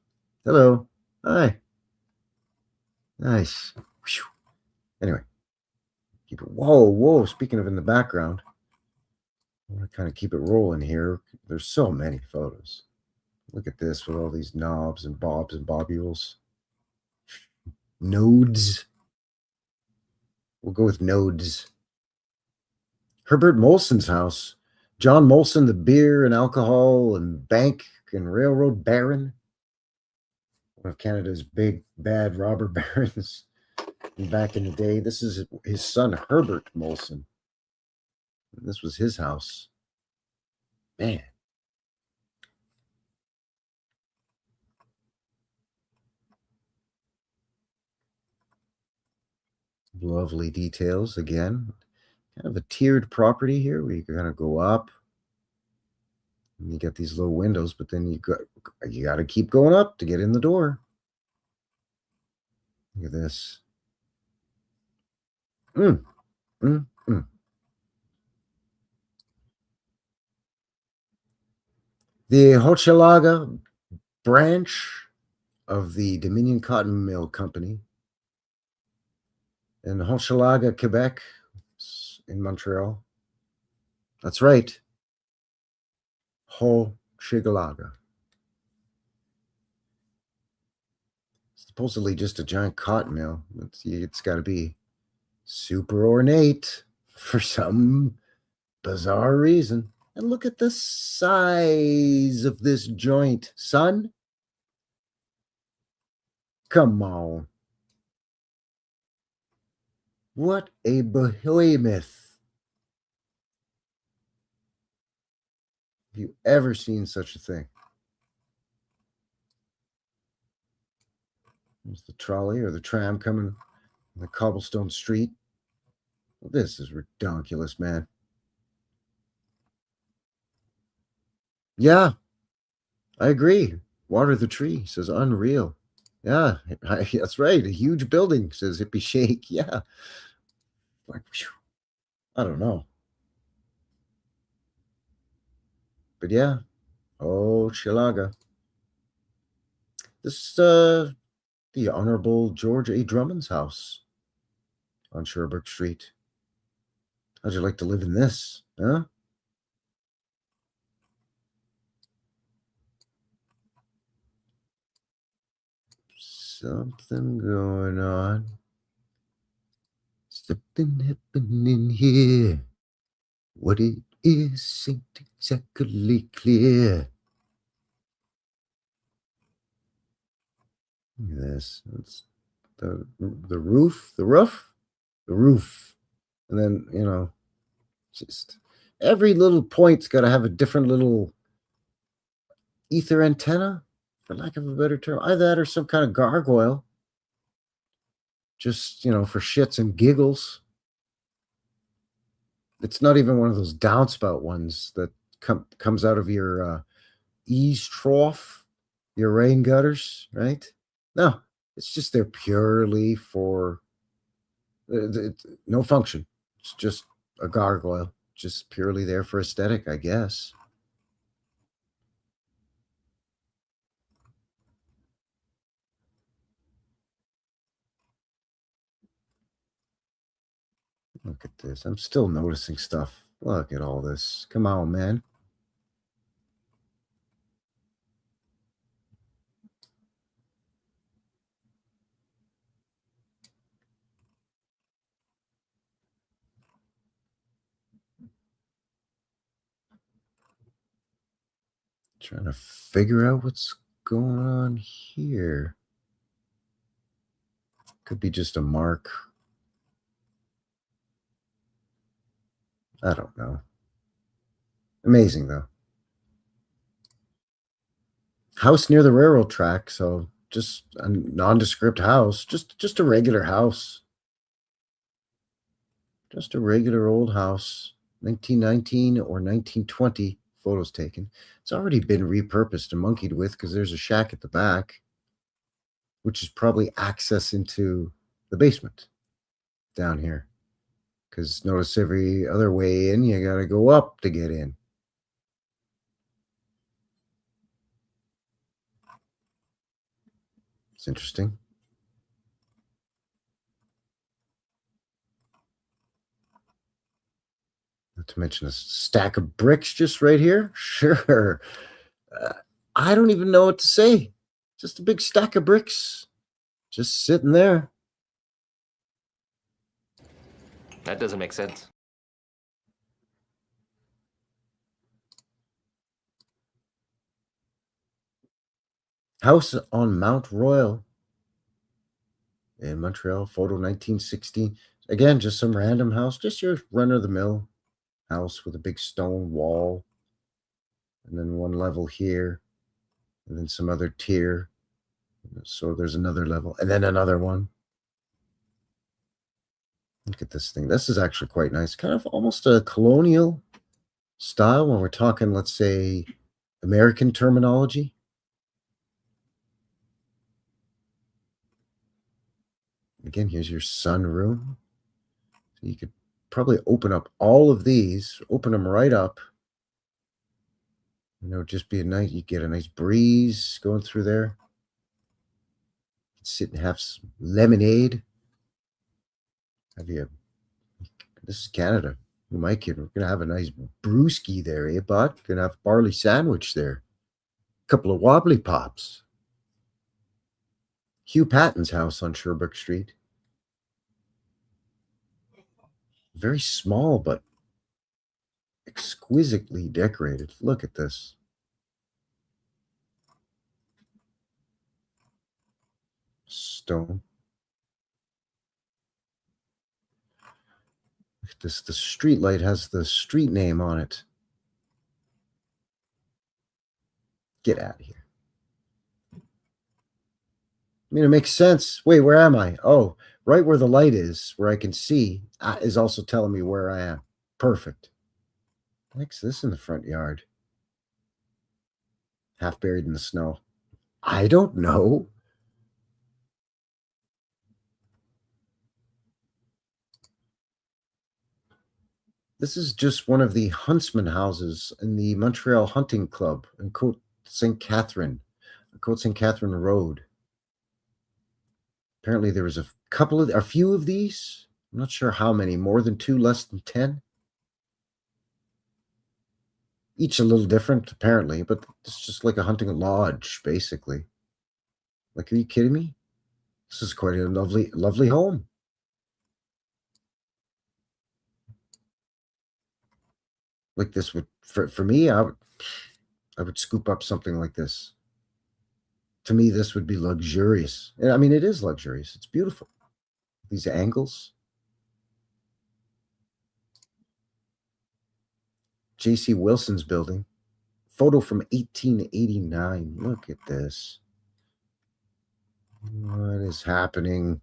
Hello. Hi. Nice. Whew. Anyway, keep it. Whoa. Speaking of in the background, I want to kind of keep it rolling here. There's so many photos. Look at this with all these knobs and bobs and bobules. Nodes. We'll go with nodes. Herbert Molson's house. John Molson, the beer and alcohol and bank and railroad baron. One of Canada's big, bad robber barons back in the day. This is his son, Herbert Molson. This was his house. Man. Lovely details again. Kind of a tiered property here where you kind of go up. And you get these low windows, but then you got to keep going up to get in the door. Look at this. The Hochelaga branch of the Dominion Cotton Mill Company in Hochelaga, Quebec, in Montreal. That's right. Hochelaga. Supposedly just a giant cotton mill. It's got to be super ornate for some bizarre reason. And look at the size of this joint, son. Come on. What a behemoth. Have you ever seen such a thing? There's the trolley or the tram coming on the cobblestone street. Well, this is ridiculous, man. Yeah, I agree. Water the tree says unreal. Yeah, that's right. A huge building says hippie shake. Yeah. Like, I don't know. But yeah. Oh, Chilaga. This is the Honorable George A. Drummond's house on Sherbrooke Street. How'd you like to live in this? Huh? Something going on. Something happening here. What it is ain't exactly clear. Look at this. It's the roof, the roof. And then, you know, just every little point's got to have a different little ether antenna, for lack of a better term. Either that or some kind of gargoyle. Just, you know, for shits and giggles. It's not even one of those downspout ones that comes out of your eaves trough, your rain gutters, right? No, it's just there purely for no function. It's just a gargoyle, just purely there for aesthetic, I guess. Look at this. I'm still noticing stuff. Look at all this. Come on, man. Trying to figure out what's going on here. Could be just a mark. I don't know. Amazing, though. House near the railroad track, so just a nondescript house, just a regular house. Just a regular old house. 1919 or 1920 photos taken. It's already been repurposed and monkeyed with because there's a shack at the back, which is probably access into the basement down here. Because notice every other way in, you got to go up to get in. It's interesting. Not to mention a stack of bricks just right here. Sure. I don't even know what to say. Just a big stack of bricks just sitting there. That doesn't make sense. House on Mount Royal in Montreal, photo 1916. Again, just some random house, just your run-of-the-mill house with a big stone wall. And then one level here. And then some other tier. So there's another level. And then another one. Look at this thing. This is actually quite nice. Kind of almost a colonial style when we're talking, let's say, American terminology. Again, here's your sunroom. So you could probably open up all of these, open them right up. You know, just be a nice, you get a nice breeze going through there. Sit and have some lemonade. Have you, this is Canada. Who am I kidding? We're going to have a nice brewski there, eh, bud? Going to have a barley sandwich there. A couple of wobbly pops. Hugh Patton's house on Sherbrooke Street. Very small, but exquisitely decorated. Look at this. Stone. Look at this. The street light has the street name on it. Get out of here. I mean, it makes sense. Wait, where am I? Oh, right where the light is, where I can see, is also telling me where I am. Perfect. What's this in the front yard? Half buried in the snow. I don't know. This is just one of the huntsman houses in the Montreal Hunting Club in Côte St. Catherine Road. Apparently there was a few of these. I'm not sure how many, more than 2, less than 10. Each a little different, apparently, but it's just like a hunting lodge, basically. Like, are you kidding me? This is quite a lovely, lovely home. Like this would, for me, I would scoop up something like this. To me, this would be luxurious. I mean, it is luxurious. It's beautiful. These angles. J.C. Wilson's building. Photo from 1889. Look at this. What is happening?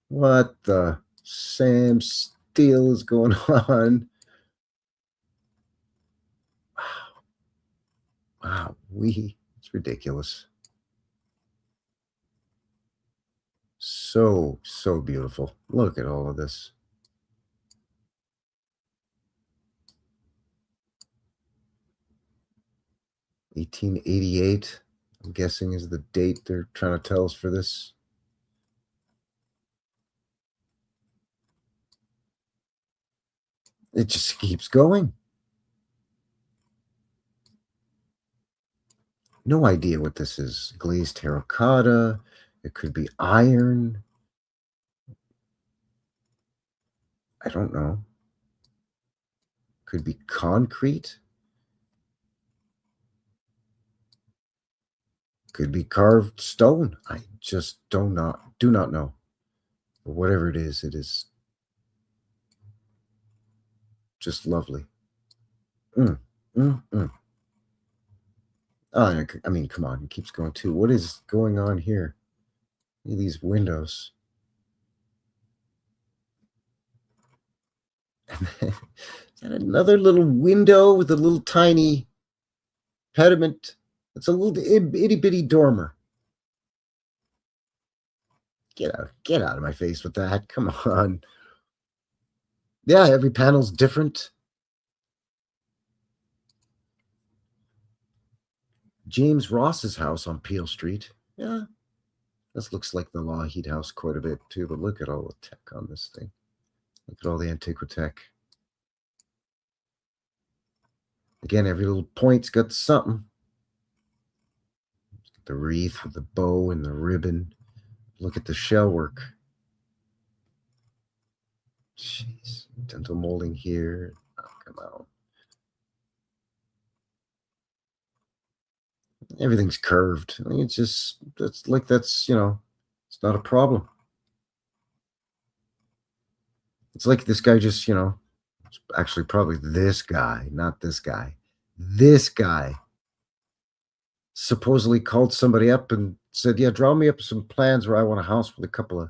What the Sam Steele is going on? Wow. It's ridiculous. So beautiful. Look at all of this. $1888, I'm guessing, is the date they're trying to tell us for this. It just keeps going. No idea what this is. Glazed terracotta. It could be iron. I don't know. Could be concrete. Could be carved stone. I just do not know. But whatever it is just lovely. Oh, I mean, come on. It keeps going too. What is going on here? Look at these windows. And another little window with a little tiny pediment. It's a little itty-bitty dormer. Get out of my face with that. Come on. Yeah, every panel's different. James Ross's house on Peel Street. Yeah. This looks like the Lougheed house quite a bit too, but look at all the tech on this thing. Look at all the Antiquitech. Again, every little point's got something. The wreath with the bow and the ribbon. Look at the shell work. Jeez. Dental molding here. Oh, come on. Everything's curved. I mean, it's not a problem. It's like this guy just, it's actually probably this guy, not this guy. This guy supposedly called somebody up and said, yeah, draw me up some plans where I want a house with a couple of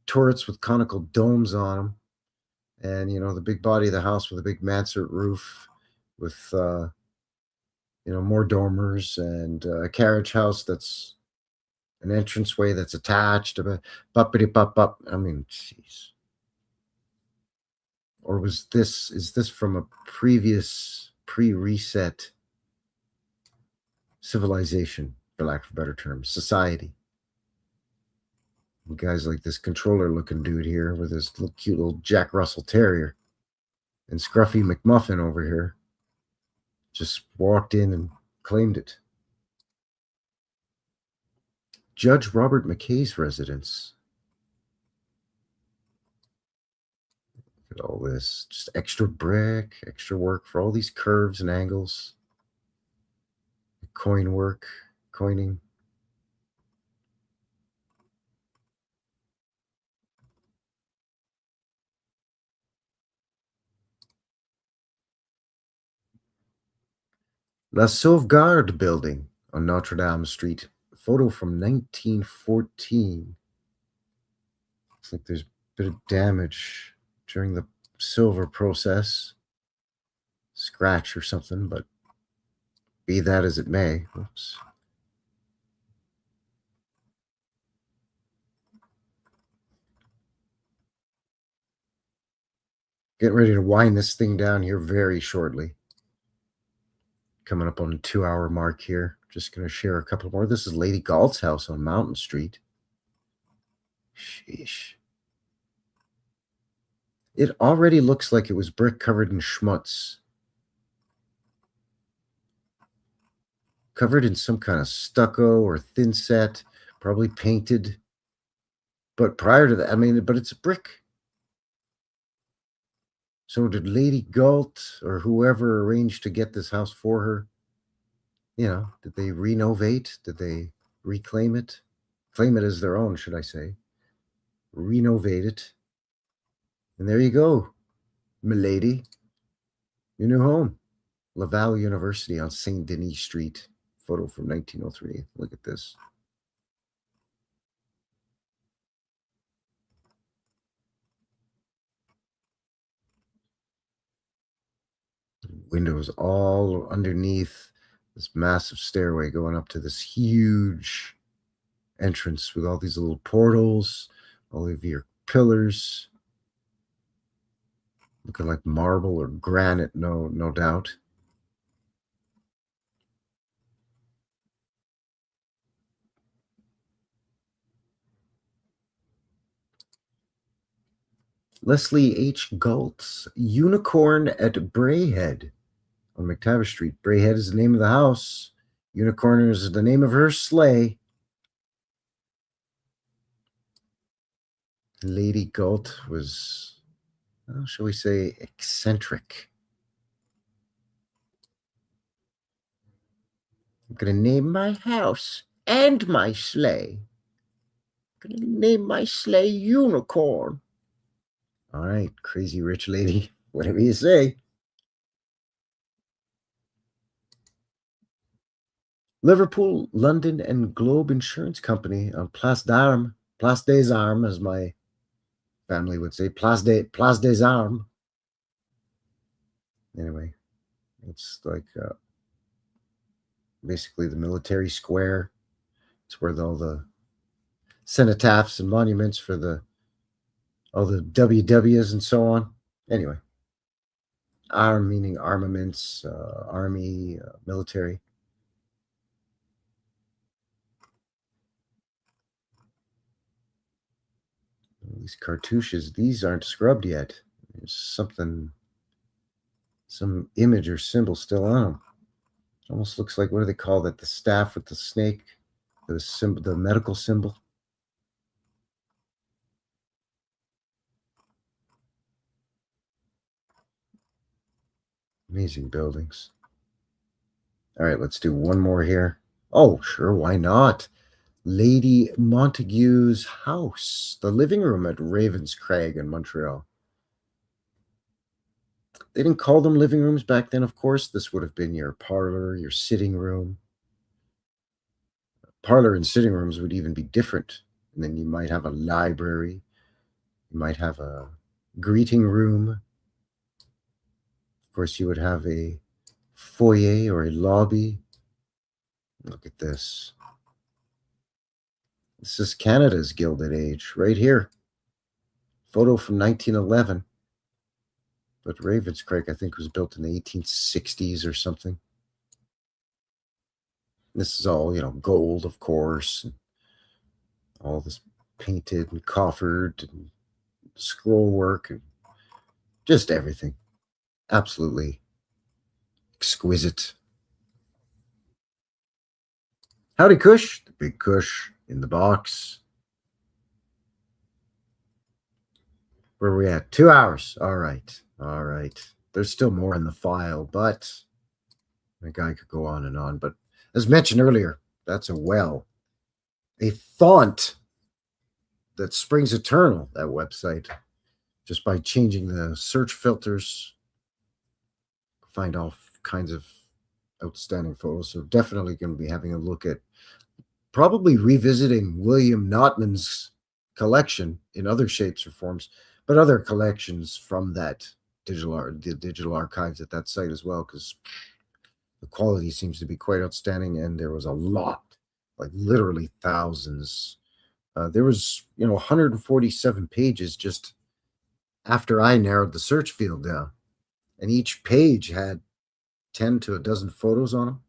turrets with conical domes on them. And, the big body of the house with a big mansard roof with, more dormers and a carriage house that's an entranceway that's attached. Buppity-bup-bup. I mean, jeez. Or is this from a previous pre-reset civilization, for lack of a better term, society? Guys like this controller-looking dude here with his cute little Jack Russell Terrier and Scruffy McMuffin over here just walked in and claimed it. Judge Robert McKay's residence. Look at all this. Just extra brick, extra work for all these curves and angles. Coin work, coining. La Sauvegarde building on Notre Dame Street. Photo from 1914. Looks like there's a bit of damage during the silver process. Scratch or something, but be that as it may. Oops. Getting ready to wind this thing down here very shortly. Coming up on the 2-hour mark here. Just going to share a couple more. This is Lady Galt's house on Mountain Street. Sheesh. It already looks like it was brick covered in schmutz. Covered in some kind of stucco or thin set, probably painted. But prior to that, but it's a brick. So did Lady Galt or whoever arranged to get this house for her? Did they renovate? Did they reclaim it? Claim it as their own, should I say? Renovate it. And there you go, milady. Your new home. Laval University on Saint Denis Street. Photo from 1903. Look at this. Windows all underneath this massive stairway going up to this huge entrance with all these little portals, all of your pillars looking like marble or granite, no doubt. Leslie H. Galt's Unicorn at Brayhead on McTavish Street. Brayhead is the name of the house. Unicorn is the name of her sleigh. Lady Galt was, shall we say, eccentric. I'm going to name my house and my sleigh. I'm going to name my sleigh Unicorn. All right, crazy rich lady, whatever you say. Liverpool, London, and Globe Insurance Company on Place d'Armes. Place des Armes, as my family would say. Place des Armes. Anyway, it's like basically the military square. It's where all the cenotaphs and monuments for all the WWs and so on. Anyway, arm meaning armaments, army, military. These cartouches, these aren't scrubbed yet. There's some image or symbol still on them. Almost looks like, what do they call that? The staff with the snake, the symbol, the medical symbol. Amazing buildings. All right, let's do one more here. Oh, sure, why not? Lady Montague's house, the living room at Ravenscraig in Montreal. They didn't call them living rooms back then, of course. This would have been your parlor, your sitting room. Parlor and sitting rooms would even be different. And then you might have a library. You might have a greeting room. Of course, you would have a foyer or a lobby. Look at this. This is Canada's Gilded Age right here. Photo from 1911. But Ravenscraig, I think, was built in the 1860s or something. This is all, gold, of course. And all this painted and coffered and scroll work and just everything. Absolutely exquisite. Howdy, Kush. The big Kush in the box. Where are we at? 2 hours. All right. There's still more in the file, but the guy could go on and on. But as mentioned earlier, that's a well. A font that springs eternal, that website. Just by changing the search filters, find all kinds of outstanding photos. So definitely going to be having a look at probably revisiting William Notman's collection in other shapes or forms, but other collections from that the digital archives at that site as well, because the quality seems to be quite outstanding, and there was a lot, like literally thousands. There was 147 pages just after I narrowed the search field down, and each page had 10 to a dozen photos on them.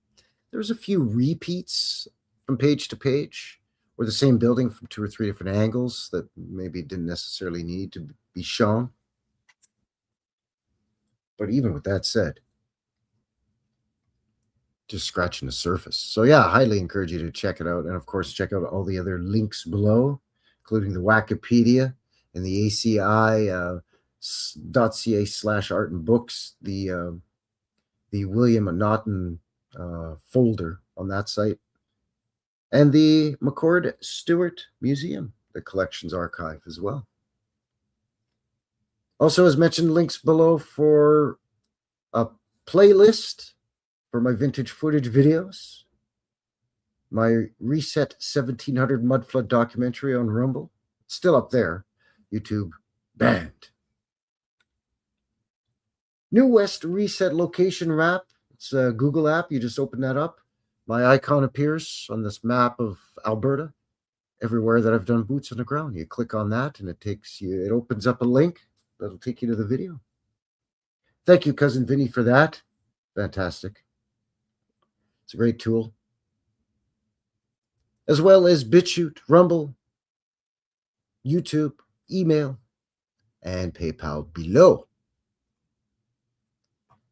There was a few repeats from page to page, or the same building from 2 or 3 different angles that maybe didn't necessarily need to be shown. But even with that said, just scratching the surface. So yeah, I highly encourage you to check it out. And of course, check out all the other links below, including the Wikipedia and the ACI .ca/art and books, the William Notman folder on that site, and the McCord Stewart Museum, the collections archive as well. Also, as mentioned, links below for a playlist for my vintage footage videos, my Reset 1700 mudflood documentary on Rumble, still up there, YouTube banned. New West Reset location map. It's a Google app. You just open that up. My icon appears on this map of Alberta. Everywhere that I've done boots on the ground, you click on that and it opens up a link that'll take you to the video. Thank you, Cousin Vinny, for that. Fantastic. It's a great tool. As well as BitChute, Rumble, YouTube, email, and PayPal below.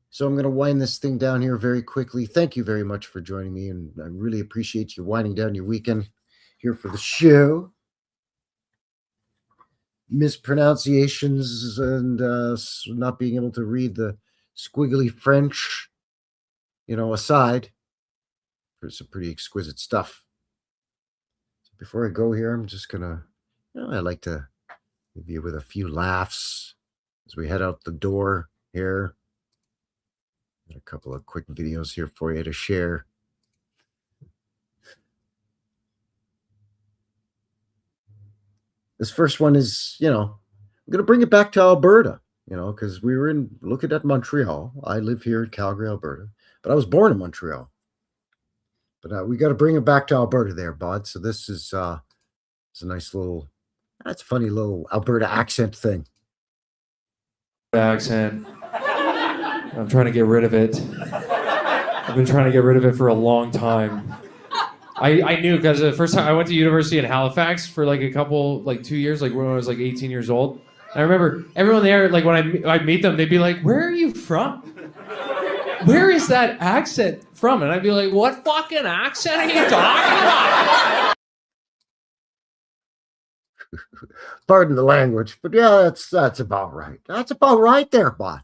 So I'm going to wind this thing down here very quickly. Thank you very much for joining me, and I really appreciate you winding down your weekend here for the show. Mispronunciations and not being able to read the squiggly French, aside, there's some pretty exquisite stuff. So before I go here, I'm just going to, I like to leave you with a few laughs as we head out the door here. Got a couple of quick videos here for you to share. This first one is, I'm going to bring it back to Alberta, because we were looking at Montreal. I live here in Calgary, Alberta, but I was born in Montreal. But we got to bring it back to Alberta there, bud. So this is it's a nice little, that's a funny little Alberta accent thing. Accent. I'm trying to get rid of it. I've been trying to get rid of it for a long time. I knew because the first time I went to university in Halifax for like 2 years, like when I was like 18 years old. I remember everyone there, like when I'd meet them, they'd be like, "Where are you from? Where is that accent from?" And I'd be like, "What fucking accent are you talking about?" Pardon the language, but yeah, that's about right. That's about right there, bud.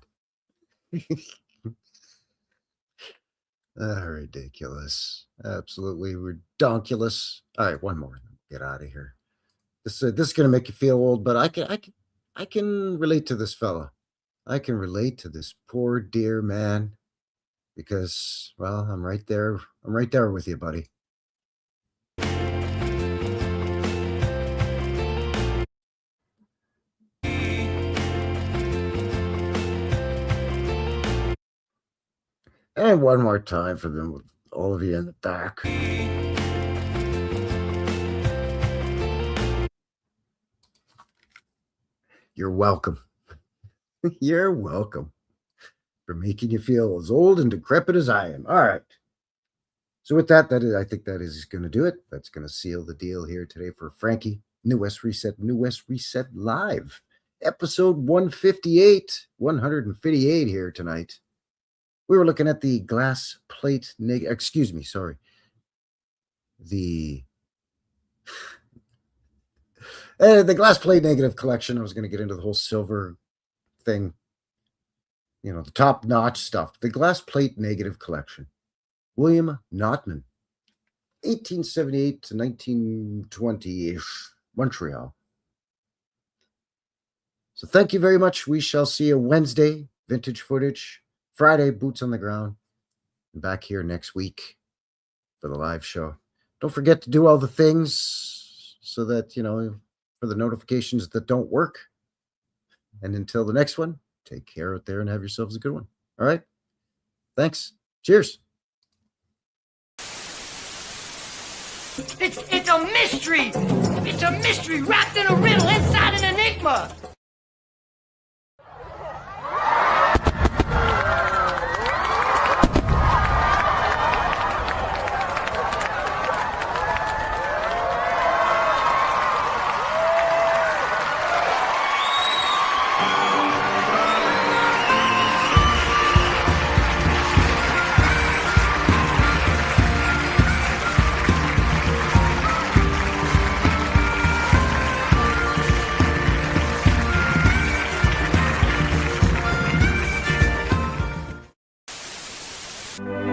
Ridiculous. Absolutely redonkulous. All right, one more. Get out of here. This is gonna make you feel old, but I can relate to this fella. I can relate to this poor dear man because, well, I'm right there. I'm right there with you, buddy. And one more time for them, with all of you in the back. You're welcome. You're welcome for making you feel as old and decrepit as I am. All right. So with that, I think that is going to do it. That's going to seal the deal here today for Frankie. New West Reset Live. Episode 158 here tonight. We were looking at the glass plate the glass plate negative collection. I was going to get into the whole silver thing, the top notch stuff. The glass plate negative collection. William Notman, 1878 to 1920-ish, Montreal. So thank you very much. We shall see you Wednesday, vintage footage. Friday, boots on the ground. And back here next week for the live show. Don't forget to do all the things so that, for the notifications that don't work. And until the next one, take care out there and have yourselves a good one. All right? Thanks. Cheers. It's a mystery. It's a mystery wrapped in a riddle inside an enigma. Bye.